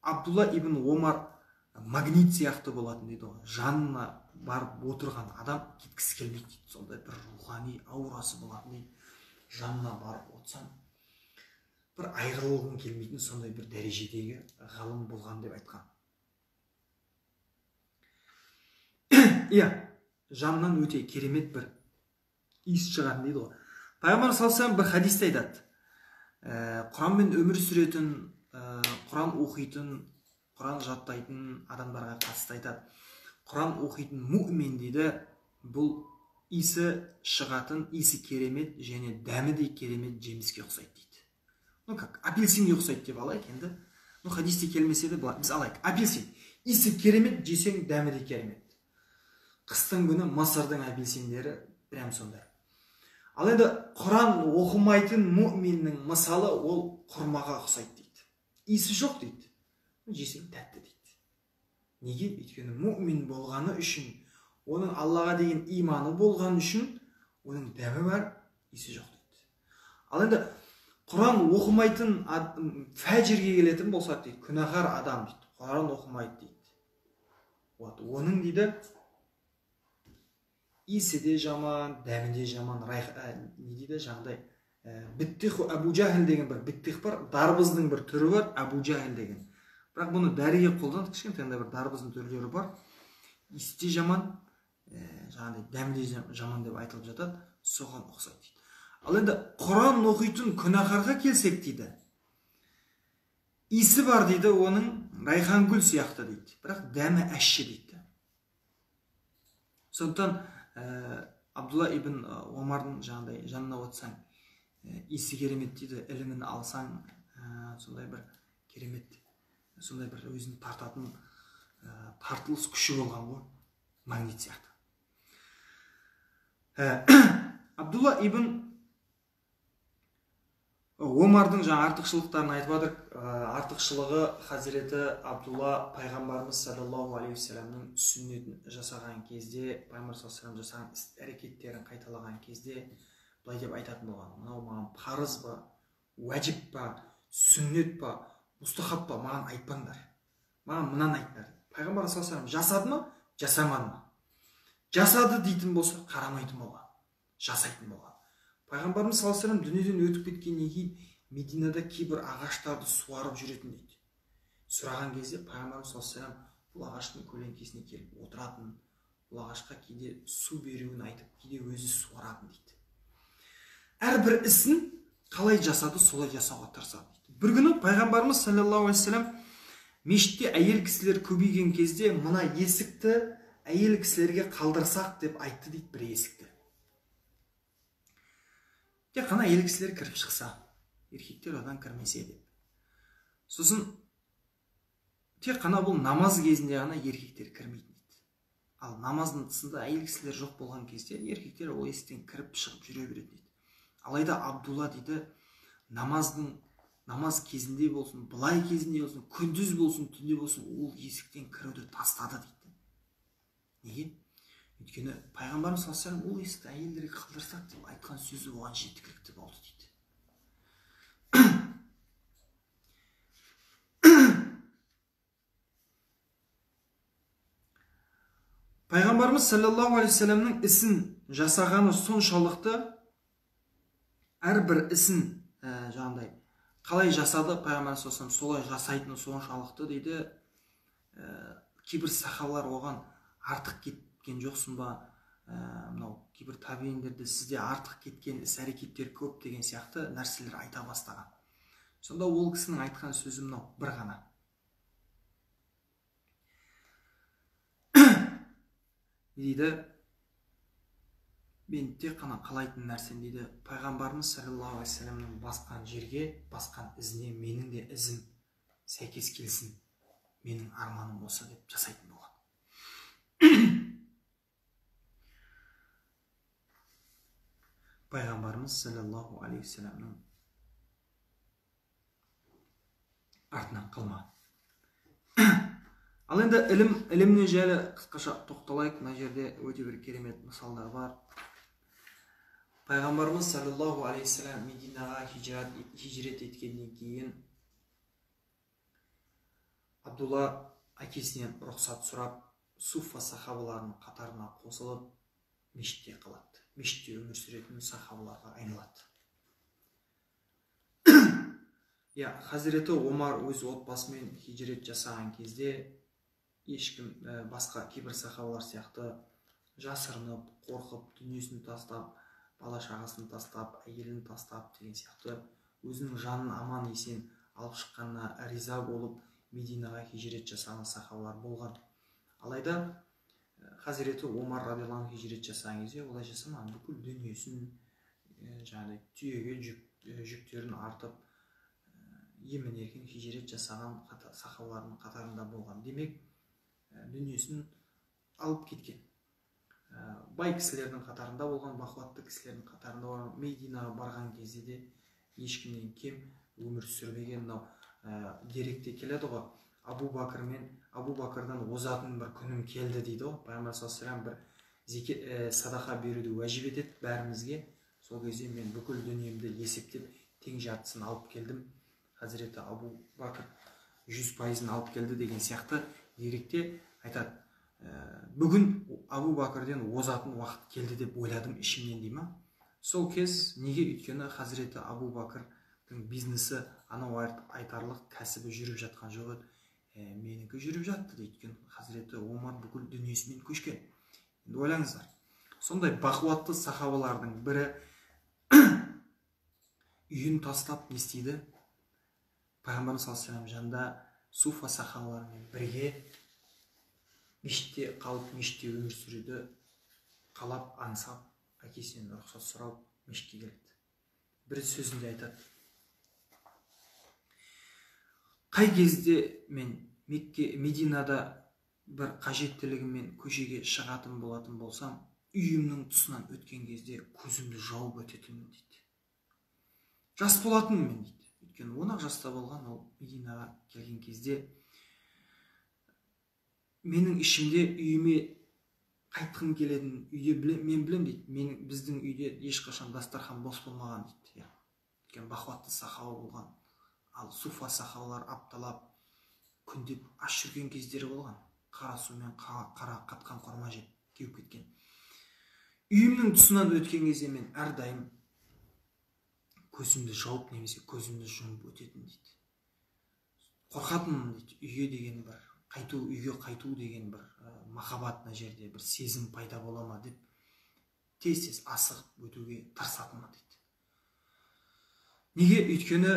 Абдулла ибн Омар магнит сияқты болатын дейді ғой. Жанына барып отырған адам кеткісі келмейді дейді. Сондай бір рухани аурасы болатын дейді. Жанына барып отырсаң бір айырылғың келмейтін сондай бір дәрежедегі ғалым болған деп айтқан. Иә, жанынан өте керемет бір иіс шығатын дейді ғой. Пайғамбар саллаллаху алейхи ва саллям бір хадисте айтады, Құранмен өмір сүретін, Құран оқитын, Құран жаттайтын адамдарға қатысты айтады. Құран оқитын муъмин дейді, бұл иісі шығатын, иісі керемет және дәмі де керемет жеміске ұқсайды дейді. Ну как, апельсинге ұқсайды деп алайық енді. Ну хадисте келмесе де біз алайық. Апельсин. Иісі керемет, жесең дәмі де керемет. Қыстың күні Мысырдың апельсиндері прям сондай. Ал енді Құран оқымайтын муъминнің мысалы ол құрмаға ұқсайды дейді. Иісі жоқ дейді. Жесең тәтті дейді. Неге? Өйткені муъмин болғаны үшін, оның Аллаға деген иманы болғаны үшін, оның дәмі бар, иісі жоқ дейді. Ал енді Құран оқымайтын фәжірге келетін болсақ дейді, күнәһар адам дейді, Құран оқымайды дейді. Оның дейді, иісі де жаман, дәмі де жаман, не дейді жаңағыдай, биттих Абу Жахил деген бір биттих бар, дарбыздың бір түрі бар, Абу Жахил деген. Бірақ бұны дәріге қолданады, кішкентайында бір дарбыздың түрлері бар. Иісі де жаман, жаңағыдай дәмді жаман деп айтылып жатады, соған ұқсайды дейді. Ал енді Құран оқитын күнәһарға келсек дейді, иісі бар дейді, оның райхан гүл сияқты дейді, бірақ дәмі әшші дейді. Сондықтан Абдулла ибн Омардың жаңағыдай жанына отырсаң, иісі керемет дейді, ілімін алсаң, сондай бір керемет, сондай бір өзін тартатын тартылыс күші болған ғой, магнит сияқты. Абдулла ибн Омардың жаңа артықшылықтарын айтып жатыр. Артықшылығы Хазіреті Абдулла пайғамбарымыз саллаллаху алейхи вассаламның сүннетін жасаған кезде, пайғамбар саллаллаху алейхи вассалам жасаған іс-әрекеттерін қайталаған кезде былай деп айтатын болған: мынау маған парыз ба, уәжіп па, сүннет па, мұстахаб па, маған айтпаңдар, маған мынаны айтыңдар. Пайғамбар саллаллаху алейхи вассалам жасады ма, жасамады ма? Жасады дейтін болса, қарамайтын болған, жасайтын болған. Пайғамбарымыз саллаллаху алейхи вассалам дүниеден өтіп кеткеннен кейін Мединада кейбір ағаштарды суарып жүретін дейді. Сұраған кезде пайғамбарымыз саллаллаху алейхи вассалам бұл ағаштың көлеңкесіне келіп отыратын, бұл ағашқа кейде су беруін айтып, кейде өзі суаратын дейді. Әрбір ісін қалай жасады, солай жасауға тырысады дейді. Бір күні пайғамбарымыз саллаллаху алейхи вассалам мешітте әйел кісілер көбейген кезде мына есікті әйел кісілерге қалдырсақ деп айтты дейді, бір есікті. Тек қана әйел кісілер кіріп шықса, еркектер одан кірмесе деп. Сосын тек қана бұл намаз кезінде ғана еркектер кірмейтін дейді. Ал намаздың тысында әйел кісілер жоқ болған кезде еркектер ол есіктен кіріп шығып жүре береді дейді. Алайда Абдулла дейді, намаз кезінде болсын, былай кезінде болсын, күндіз болсын, түнде болсын, ол есіктен кіруді тастады дейді. Неге? Өйткені пайғамбарымыз саллаллаху алейхи вассалам ол есікті әйелдерге қалдырсақ деп айтқан сөзі оған жеткілікті болды дейді. Пайғамбарымыз саллаллаху алейхи вассаламның ісін жасағаны соншалықты, әрбір ісін жаңағыдай қалай жасады, пайғамбарымыз саллаллаху алейхи вассалам солай жасайтыны соншалықты дейді. Кейбір сахабалар оған артық кеткен жоқсың ба, мынау кейбір табииндерде сізде артық кеткен іс-әрекеттер көп деген сияқты нәрселер айта бастаған. Сонда ол кісінің айтқан сөзі мынау бір ғана. Дейді, мен тек қана қалайтын нәрсем дейді, пайғамбарымыз саллаллаху алейхи вассаламның басқан жерге, басқан ізіне менің де ізім сәйкес келсін, менің арманым осы деп жасайтын болған. Пайғамбарымыз саллаллаху алейхи вассаламның артынан қалма. Ал енді ілімне жайлы қысқаша тоқталайық. Мына жерде өте бір керемет мысалдар бар. Пайғамбарымыз саллаллаху алейхи вассалам Мединаға хижрет еткеннен кейін Абдулла әкесінен рұқсат сұрап, Суффа сахабаларының қатарына қосылып, мешітте қалады. Мешітте өмір сүретін сахабаларға айналады. Хазіреті Омар өз отбасымен хижрет жасаған кезде ешкім басқа кейбір сахабалар сияқты жасырынып, қорқып, дүниесін тастап, бала шағасын тастап, әйелін тастап деген сияқты өзінің жанын аман есен алып шыққанына риза болып Мединаға хижрет жасаған сахабалар болған. Алайда Хазіреті Омар радиаллаху анху хижрет жасаған кезде олай жасамаған. Бүкіл дүниесін жаңағыдай түйеге жүктерін артып емін-еркін хижрет жасаған сахабалардың қатарында болған. Демек, дүниесін алып кеткен. Бай кісілердің қатарында болған, бақуатты кісілердің қатарында болған. Мединаға барған кезде де ешкімнен кем өмір сүрмеген. Деректе келеді ғой, Абу Бакырдан озатын бір күнім келді дейді ғой. Пайғамбар саллаллаху алейхи вассалам бір садақа беруді уәжіп етеді бәрімізге. Сол кезде мен бүкіл дүниемді есептеп тең жартысын алып келдім. Хазіреті Абу Бакыр 100% алып келді деген сияқты деректе айтады. Бүгін Абу Бакырден озатын уақыт келді деп ойладым ішімнен дей ма. Сол кез неге? Өйткені Хазіреті Абу Бакырдың бизнесі анау айтарлық кәсібі жүріп жатқан жоқ еді. Менікі жүріп жатты дейді. Өйткені Хазіреті Омар бүкіл дүниесімен көшкен. Енді ойлаңыздар, сондай бақуатты сахабалардың бірі үйін тастап не істейді? Пайғамбарымыз саллаллаху алейхи вассалам жанында суфа сахабаларымен бірге мешітте қалып, мешітте өмір сүреді, қалап, аңсап, әкесінен рұқсат сұрап мешітке келеді. Бір сөзінде айтады: қай кезде мен Мединада бір қажеттілігіммен көшеге шығатын болатын болсам, үйімнің тұсынан өткен кезде көзімді жауып өтетінмін дейді. Жас болатынмын мен дейді. Өйткені 10 жаста болған ол Мединаға келген кезде менің ішімде үйіме қайтқым келетін, үйде мен білем дейді, біздің үйде ешқашан дастархан бос болмаған дейді. Өйткені бақуатты сахаба болған. Ал суфа сахабалар апталап, күндеп аш жүрген кездері болған. Қара сумен қара қатқан құрма жеп кеуіп кеткен. Үйімнің тұсынан өткен кезде мен әрдайым көзімді жауып немесе көзімді жұмып өтетін дейді. Қорқатынмын дейді, үйге қайту деген бір махаббат мына жерде бір сезім пайда бола ма деп тез асығып өтуге тырысатынмын дейді. Неге? Өйткені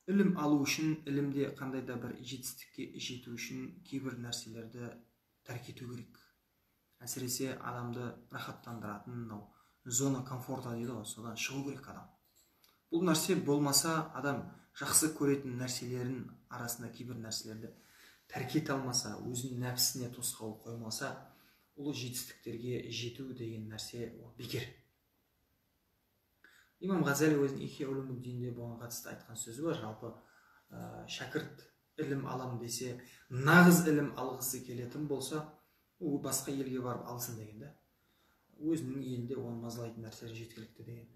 ілім алу үшін, ілімде қандай да бір жетістікке жету үшін кейбір нәрселерді тәрк ету керек. Әсіресе адамды рахаттандыратын зона комфорта дейді ғой, содан шығу керек адам. Бұл нәрсе болмаса, адам жақсы көретін нәрселерін арасында кейбір нәрселерді тәрк ете алмаса, өзінің нәпсісіне тосқауыл қоймаса, ұлы жетістіктерге жету деген нәрсе бекер. Имам Ғазали өзінің Ихия улумуддинде бұған қатысты айтқан сөзі бар. Жалпы шәкірт ілім алам десе, нағыз ілім алғысы келетін болса, ол басқа елге барып алсын деген да. Өзінің елінде оны мазалайтын нәрселер жеткілікті деген.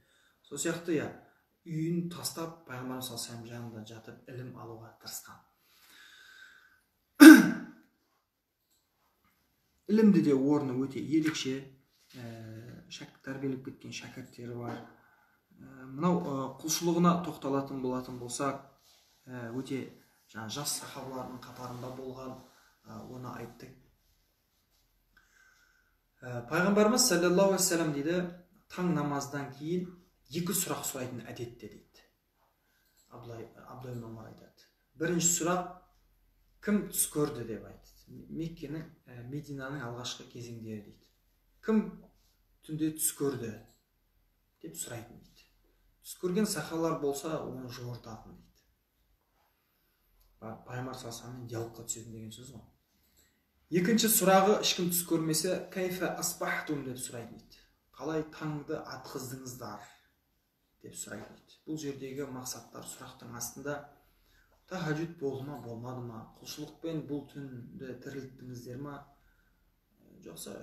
Сол сияқты үйін тастап, Пайғамбарымыз саллаллаху алейхи вассалам жанында жатып ілім алуға тырысқан. Ілімде де орны өте ерекше, тәрбиелеп кеткен шәкірттері бар. Мынау құлшылығына тоқталатын болатын болсақ, өте жас сахабалардың қатарында болған, оны айттық. Пайғамбарымыз саллаллаху алейхи вассалам дейді, таң намаздан кейін 2 сұрақ сұрайтын әдетте дейді. Абдулла ибн Омар айтады. Бірінші сұрақ: кім түс көрді деп айтады. Меккенің, Мединаның алғашқы кезеңдері дейді. Кім түнде түс көрді деп сұрайтын дейді. Түс көрген сахабалар болса, оны жортатын дейді. Пайғамбар саллаллаху алейхи вассаламмен диалогқа түсетін деген сөз ғой. Екінші сұрағы, ешкім түс көрмесе, кайфа асбахтум деп сұрайтын дейді. Қалай таңды атқыздыңыздар деп сұрайтын дейді. Бұл жердегі мақсаттар сұрақтың астында тахаджуд болды ма, болмады ма, құлшылықпен бұл түнді тірілттіңіздер ма, жоқса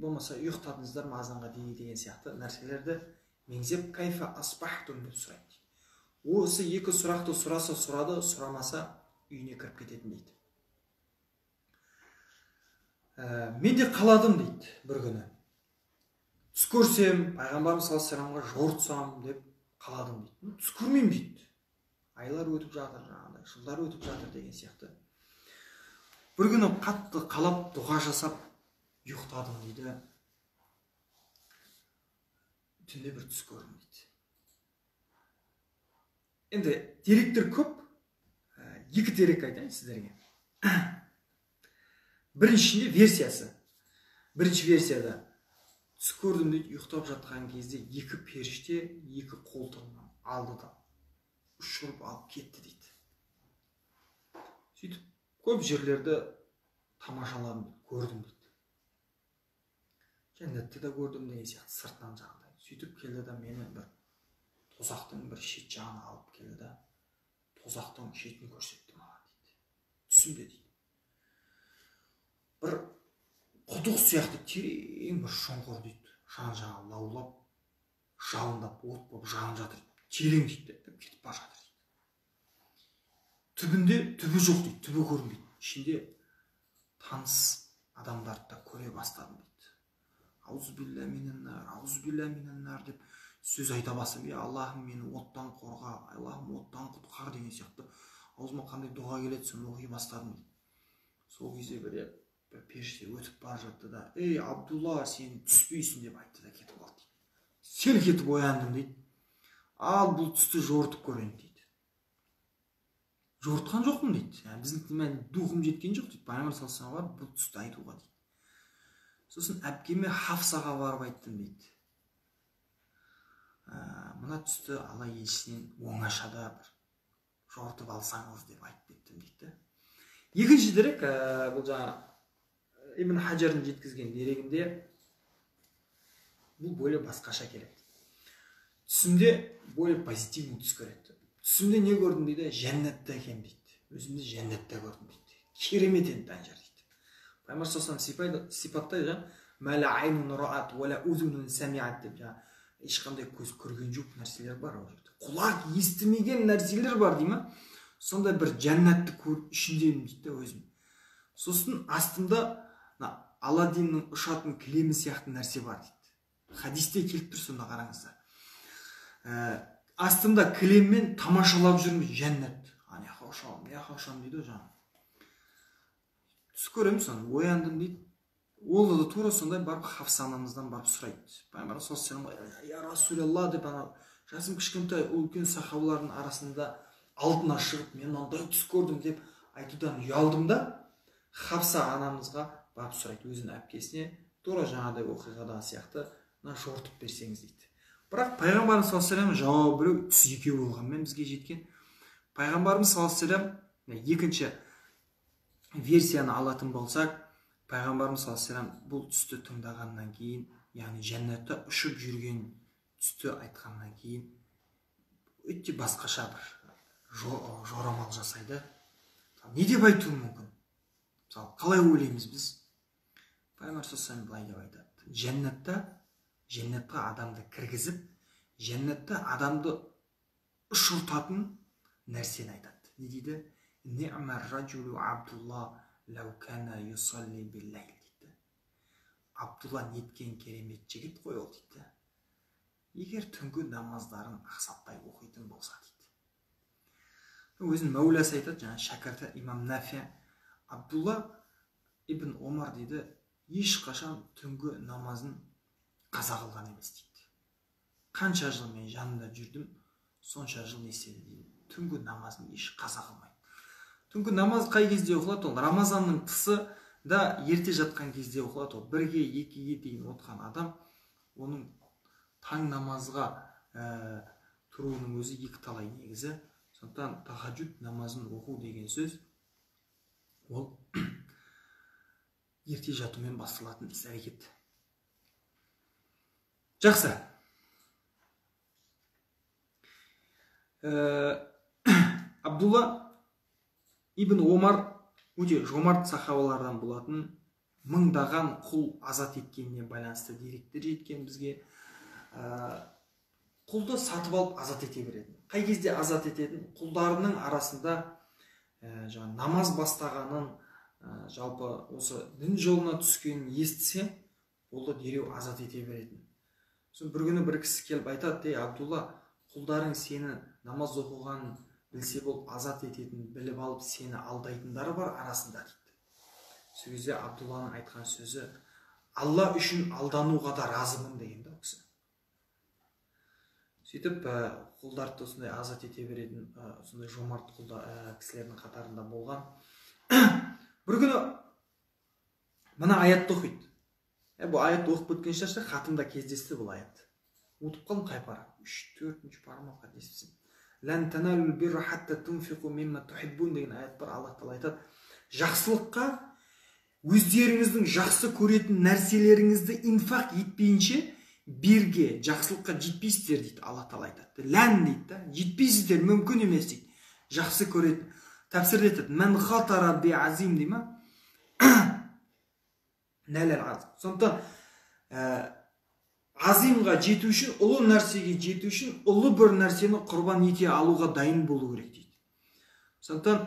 болмаса ұйықтадыңыздар ма азанға дейін деген сияқты нәрселерді меңзеп кайфа асбахтум деп сұрайды. Осы 2 сұрақты сұраса сұрады, сұрамаса үйіне кіріп кететін дейді. Мен де қаладым дейді бір күні. Түс көрсем, Пайғамбарымыз саллаллаху алейхи вассаламға жортсам деп қаладым дейді. Түс көрмеймін дейді. Айлар өтіп жатыр, жылдар өтіп жатыр деген сияқты. Бір күні қатты қалап, дұға жасап ұйықтадым дейді. Түнде бір түс көрдім дейді. Енді деректер көп. 2 дерек айтайын сіздерге. Біріншінде версиясы. Бірінші версияда түс көрдім дейді, ұйықтап жатқан кезде 2 періште 2 қолтығынан алды да ұшырып алып кетті дейді. Сөйтіп көп жерлерді тамашаладым, көрдім дейді. Жәннатты да көрдім деген сияқты сыртынан жағдай. Сөйтіп келді да мені бір тозақтың бір шет жағына алып келді да тозақтың шетін көрсетті маған дейді. Түсімде дейді. Бір құдық сияқты терең бір шұңқыр дейді. Жан-жағы лаулап, жалындап, от болып жанып жатыр. Терең дейді, кетіп бара жатыр дейді. Түбінде түбі жоқ дейді, түбі көрінбейді. Ішінде таныс адамдарды да көре бастадым дейді. Аузубилля минаннар деп сөз айта бастадым. Аллахым мені оттан қорға, Аллахым оттан құтқар деген сияқты аузыма қандай дұға келеді, соны оқи бастадым дейді. Сол кезде бір періште өтіп бара жатты да, ей Абдулла, сен түспейсің деп айтты да кетіп қалды дейді. Селк етіп ояндым дейді. Ал бұл түсті жортып көрейін дейді. Жортқан жоқпын дейді. Біздің мен духым жеткен жоқ дейді. Пайғамбар саллаллаху алейхи бұл түсті айтуға дейді. Сосын әпкеме Хафсаға барып айттым дейді. Мына түсті Алла елшісінен оңашада бір жортып алсаңыз деп айтып кеттім дейді. Екінші дерек, бұл жаңа Ибн Хаджардың жеткізген дерегінде бұл бөле басқаша келеді. Түсімде бөле позитивный түс көреді. Түсімде не көрдім дейді? Жәннатта екен дейді. Өзімді жәннатта көрдім дейді. Керемет еді ана жер дейді. Пайғамбар саллаллаху сипаттайды, мәлә айнун раат уәлә узунун самиат деп, ешқандай көз көрген жоқ нәрселер бар ол жерде. Құлақ естімеген нәрселер бар дей ма? Сондай бір жәннатты көріп ішіндемін дейді өзім. Сосын астымда Аладдиннің ұшатын кілемі сияқты нәрсе бар дейді. Хадисте келіп тұр, сонда қараңыздар. Астымда кілеммен тамашалап жүрміз жәннат. Не хошам дейді жаңа. Түс көремін соны, ояндым дейді. Ол да тура сондай барып Хафса анамыздан барып сұрайды. Пайғамбар саллаллаху алейхи я Расулалла деп, жасым кішкентай үлкен сахабалардың арасында алдына шығып, мен мынандай түс көрдім деп айтудан ұялдым да, Хафса анамызға барып сұрайды, өзінің әпкесіне, тура жаңағыдай оқиғадағы сияқты, жортып берсеңіз дейді. Бірақ пайғамбарымыз саллаллаху алейхи жауабы біреу, түс екеу болғанмен бізге жеткен. Пайғамбарымыз саллаллаху алейхи екінші версияны алатын болсақ, пайғамбарымыз саллаллаху алейхи бұл түсті тыңдағаннан кейін, яғни жәннатта ұшып жүрген түсті айтқаннан кейін, өте басқаша бір жорамал жасайды. Не деп айтуы мүмкін? Мысалы, қалай ойлаймыз біз? Пайғамбар саллаллаху алейхи былай деп айтады. Жәннатқа адамды кіргізіп, жәннатта адамды ұшыртатын нәрсені айтады. Не дейді? Ниъмар ражулу Абдулла лау кана юсалли биллайл дейді. Абдулла неткен керемет жігіт қой ол дейді. Егер түнгі намаздарын ақсатпай оқитын болса дейді. Өзін Мәуласы айтады, жаңа шәкірті имам Нафи, Абдулла ибн Омар дейді, ешқашан түнгі намазын қаза қылған емес дейді. Қанша жыл мен жанында жүрдім, сонша жыл не істеді дейді. Түнгі намазын еш қаза қылмайды. Түнгі намаз қай кезде оқылады? Ол Рамазанның тысы да ерте жатқан кезде оқылады. Ол 1-ге 2-ге дейін отқан адам, оның таң намазға тұруының өзі екі талай негізі. Сондықтан тахаджуд намазын оқу деген сөз ол ерте жатумен басталатын іс-әрекет. Жақсы. Абдулла ибн Омар өте жомарт сахабалардан болатын, мыңдаған құл азат еткеніне байланысты деректер жеткен бізге. Құлды сатып алып азат ете беретін. Қай кезде азат ететін? Құлдарының арасында намаз бастағанын, жалпы осы дін жолына түскенін естісе, олды дереу азат ете беретін. Сосын бір күні бір кісі келіп айтады, Абдулла, құлдарың сені намаз оқығанын білсе болып азат ететін біліп алып сені алдайтындары бар арасында дейді. Сол кезде Абдулланың айтқан сөзі, Алла үшін алдануға да разымын деген да кісі. Сөйтіп, құлдарды сондай азат ете беретін, сондай жомарт кісілердің қатарында болған. Бір күні мына аятты оқиды. Бұл аятты оқып өткен шашты хатымда кездесті бұл аят. Ұтып қалым қай пара? 3-4 парамаққа десіпсің. Лән таналул бирра хатта тунфиқу мимма тухиббун деген аят бар. Аллах Тағала айтады, жақсылыққа өздеріңіздің жақсы көретін нәрселеріңізді инфақ етпейінше берге, жақсылыққа жетпейсіздер дейді. Аллах Тағала айтады. Лән дейді, жетпейсіздер, мүмкін емес дейді. Жақсы көретін. Тәпсірде айтады, мән хатара би азим дейді ма? Нәләл азим. Сондықтан азимға жету үшін, ұлы нәрсеге жету үшін, ұлы бір нәрсені құрбан ете алуға дайын болу керек дейді. Сондықтан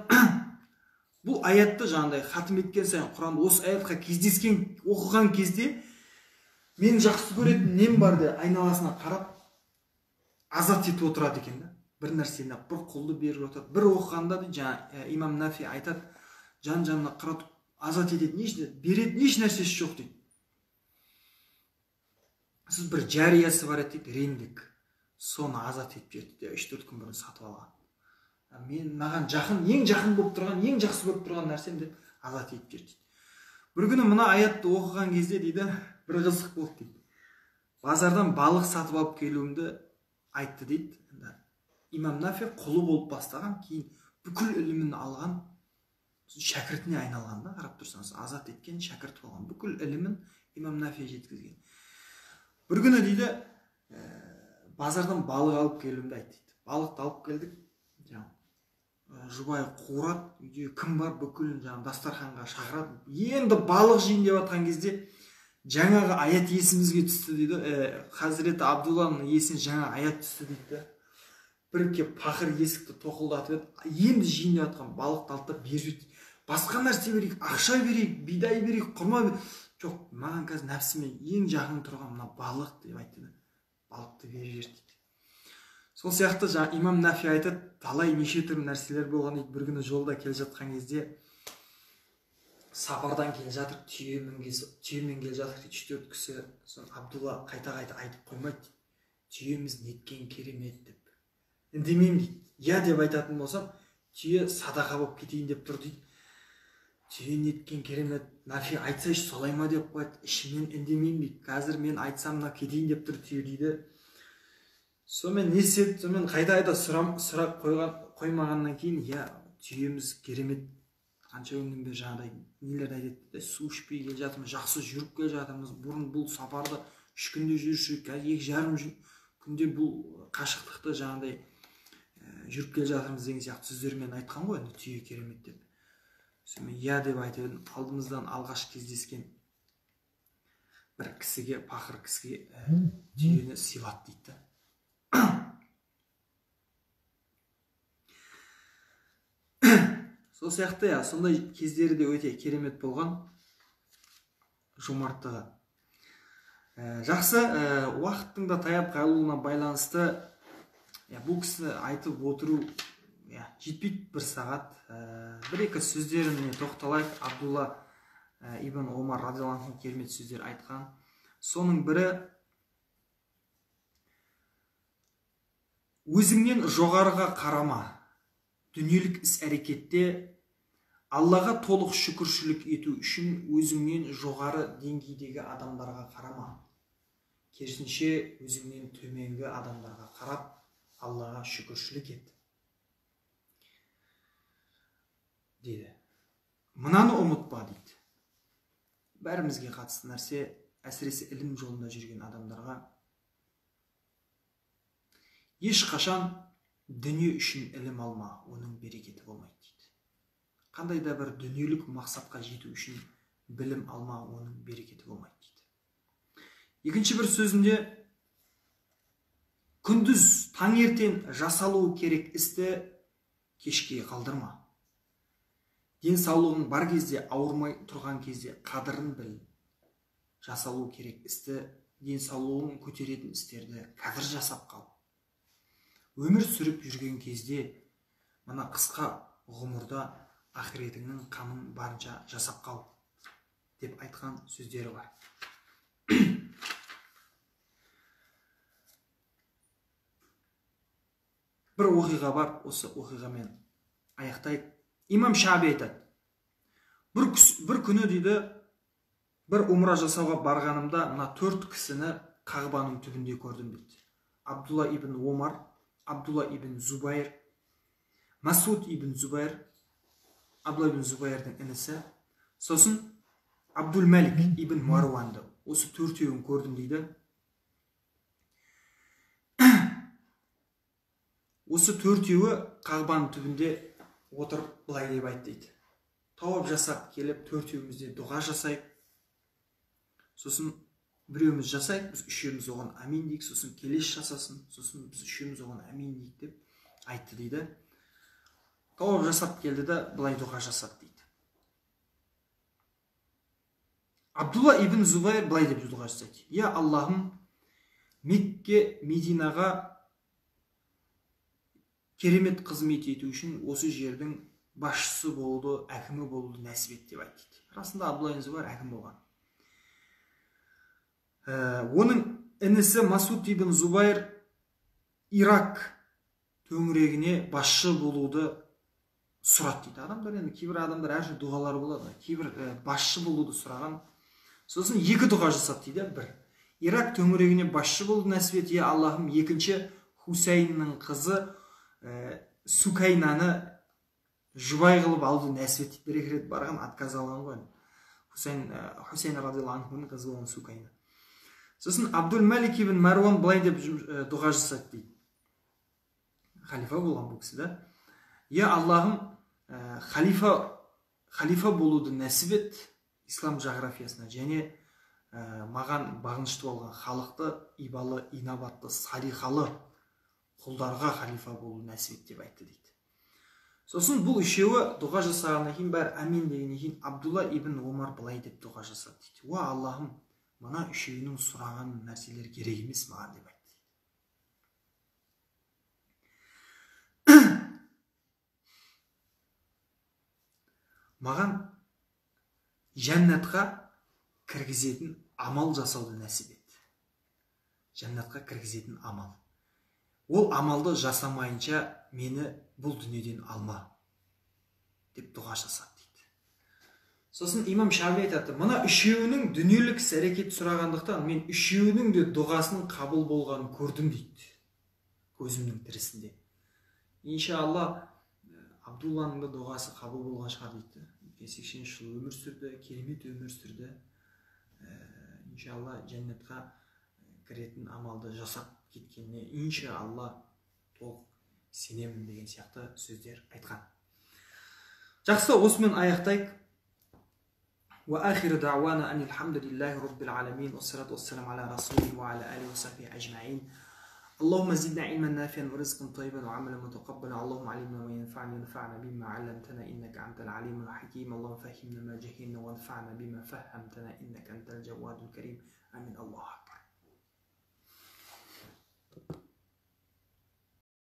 бұл аятты жаңағыдай хатым еткен сайын, Құранды осы аятқа кездескен, оқыған кезде мен жақсы көретін нем бар деп айналасына қарап азат етіп отырады екен да. Бір нәрсені, бір құлды беріп отырады. Бір оқығанда жаңа имам Нафи айтады, жан-жанына азат ететін беретін еш нәрсесі жоқ дейді. Сіз бір жариясы бар еді дейді, рендік, соны азат етіп жіберді де 3-4 күн бұрын сатып алған. Маған жақын, ең жақын болып тұрған, ең жақсы көріп тұрған нәрсем деп азат етіп жіберді дейді. Бір күні мына аятты оқыған кезде дейді, бір қызық болды дейді. Базардан балық сатып алып келуімді айтты дейді. Имам Нафи құлы болып бастаған, кейін бүкіл ілімін алған, шәкіртіне айналған да, қарап тұрсаңыз, азат еткен шәкірт болған, бүкіл ілімін Имам Нафи жеткізген. Бір күні дейді, базардан балық алып келуімді айтты дейді. Балықты алып келдік, жұбайы қуырады, үйде кім бар, бүкілін дастарханға шақырады. Енді балық жейін деп жатқан кезде жаңағы аят есімізге түсті дейді. Хазіреті Абдулланың есіне жаңа аят түсті дейді. Бір кеп пақыр есікті тоқылдатып еді, енді жейін деп жатқан балықты алып та беріп еді. Басқа нәрсе берейік, ақша берейік, бидай берейік, құрма берейік. Жоқ, маған қазір нәпсіме ең жақын тұрған мына балық деп айтты. Балықты беріп жіберді дейді. Сол сияқты имам Нафи айтады, талай неше түрлі нәрселер болған дейді. Бір күні жолда келе жатқан кезде сапардан келе жатыр, түйемен келе жатыр дейді, 3-4 кісі. Сосын Абдулла қайта-қайта айтып қоймайды дейді. Түйеміз неткен керемет деп. Үндемеймін дейді. Я деп айтатын болсам, түйе садақа болып кетейін деп тұр дейді. Түйе неткен керемет, Нафи айтсайшы солай ма деп қойды. Ішімнен үндемеймін дейді. Қазір мен айтсам мына кетейін деп тұр түйе дейді. Сонымен не істеді? Сонымен қайта-қайта сұрақ қоймағаннан кейін, я түйеміз керемет, қанша күннен бері жаңағыдай нелерді айтады, су ішпей келе жатырмыз, жақсы жүріп келе жатырмыз. Бұрын бұл сапарды 3 күнде жүруші, қазір 2,5 күнде бұл қашықтықты жаңағыдай жүріп келе жатырмыз деген сияқты сөздермен айтқан ғой, енді түйе керемет деп. Сонымен я деп айтып едім, алдымыздан алғаш кездескен бір кісіге, пақыр кісіге түйені сыйлат дейді. Сол сияқты, сондай кездері де өте керемет болған жомарттығы. Жақсы, уақыттың да таяп қалуына байланысты бұл кісі айтып отыру жетпейді, 1 сағат. 1-2 сөздеріне тоқталайық. Абдулла ибн Омар радиаллаху анху керемет сөздер айтқан. Соның бірі, өзіңнен жоғарыға қарама. Дүниелік іс-әрекетте Аллаға толық шүкіршілік ету үшін өзіңнен жоғары деңгейдегі адамдарға қарама. Керісінше өзіңнен төменгі адамдарға қарап, Аллаға шүкіршілік ет. Дейді. Мынаны ұмытпа дейді. Бәрімізге қатысты нәрсе, әсіресе ілім жолында жүрген адамдарға ешқашан дүние үшін ілім алма, оның берекеті болмайды дейді. Қандай да бір дүниелік мақсатқа жету үшін білім алма, оның берекеті болмайды дейді. Екінші бір сөзінде, күндіз таңертең жасалуы керек істі кешке қалдырма. Денсаулығың бар кезде, ауырмай тұрған кезде қадірін біл. Жасалуы керек істі, денсаулығын көтеретін істерді қазір жасап қал. Өмір сүріп жүрген кезде, мына қысқа ғұмырда ақыретіңнің қамын барынша жасап қал деп айтқан сөздері бар. Бір оқиға бар, осы оқиғамен аяқтайық. Имам Шаби айтады, бір күні дейді, бір умра жасауға барғанымда мына 4 кісіні Қағбаның түбінде көрдім дейді. Абдулла ибн Омар, Абдулла ибн Зубайр, Масуд ибн Зубайр, Абдулла ибн Зубайрдың інісі, сосын Абдул-Мәлик ибн Маруанды. Осы 4-еуін көрдім дейді. Осы 4-еуі Қағбаның түбінде отырып былай деп айтты дейді. Тауап жасап келіп, 4-еуімізде дұға жасайық. Сосын біреуіміз жасайық, біз 3-еуіміз оған амин дейік, сосын келеш жасасын, сосын біз 3-еуіміз оған амин дейік деп айтты дейді. Тауап жасап келді да, былай дұға жасады дейді. Абдулла ибн Зубайр былай деп дұға жасайды. Я Аллахым, Мекке, Мединаға керемет қызмет ету үшін осы жердің башчысы болды, әкімі болды, нәсіп ет деп айтты дейді. Расында Абдулла ибн Зубайр әкім болған. Оның інісі Масуд ибн Зубайр Ирак төңірегіне басшы болуды сұрады дейді. Адамдар енді кейбір адамдар әртүрлі дұғалар болады. Кейбір басшы болуды сұраған. Сосын екі дұға жасады дейді. Бір, Ирак төңірегіне басшы болуды нәсіп ет, я Аллахым. Екінші, Хусейннің қызы Сукайнаны жұбай қылып алды нәсіп ет дейді. Бір-екі рет барған, отказалған ғой. Хусейн радиаллаху анхуның қызы болған Сукайна. Сосын Абдул Малик ибн Марван былай деп дұға жасады дейді. Халифа болған бұл кісі, да? Я Аллахым, халифа болуды нәсіп ет ислам жағрафиясына, және маған бағынышты болған халықты ибалы, инабатты, салихалы құлдарға халифа болуды нәсіп ет деп айтты дейді. Сосын бұл үшеуі дұға жасағаннан кейін бәрі әмин дегеннен кейін Абдулла ибн Омар былай деп дұға жасады дейді. Уа Аллахым, мына үшеуінің сұраған нәрселер керек емес маған деп айтты. Маған жәннатқа кіргізетін амал жасауды нәсіп ет. Жәннатқа кіргізетін амал. Ол амалды жасамайынша мені бұл дүниеден алма деп дұға жасады дейді. Сосын имам Шафи айтады, мына үшеуінің дүниелік іс-әрекет сұрағандықтан мен үшеуінің де дұғасының қабыл болғанын көрдім дейді. Көзімнің тірісінде. Иншалла Абдулланың да дұғасы қабыл болған шығар дейді. 80 жыл өмір сүрді, керемет өмір сүрді. Иншалла жәннатқа кіретін амалды жасап кеткеніне иншалла толық сенемін деген сияқты сөздер айтқан. Жақсы, осымен аяқтайық. وآخر دعوانا أن الحمد لله رب العالمين والصلاة والسلام على رسوله وعلى آله وصحبه أجمعين. اللهم زدنا علما نافعا ورزقا طيبا وعملا متقبلا. اللهم علمنا ما ينفعنا وانفعنا بما علمتنا إنك أنت العليم الحكيم. اللهم فهمنا ما جهلنا وانفعنا بما فهمتنا إنك أنت الجواد الكريم. آمين. الله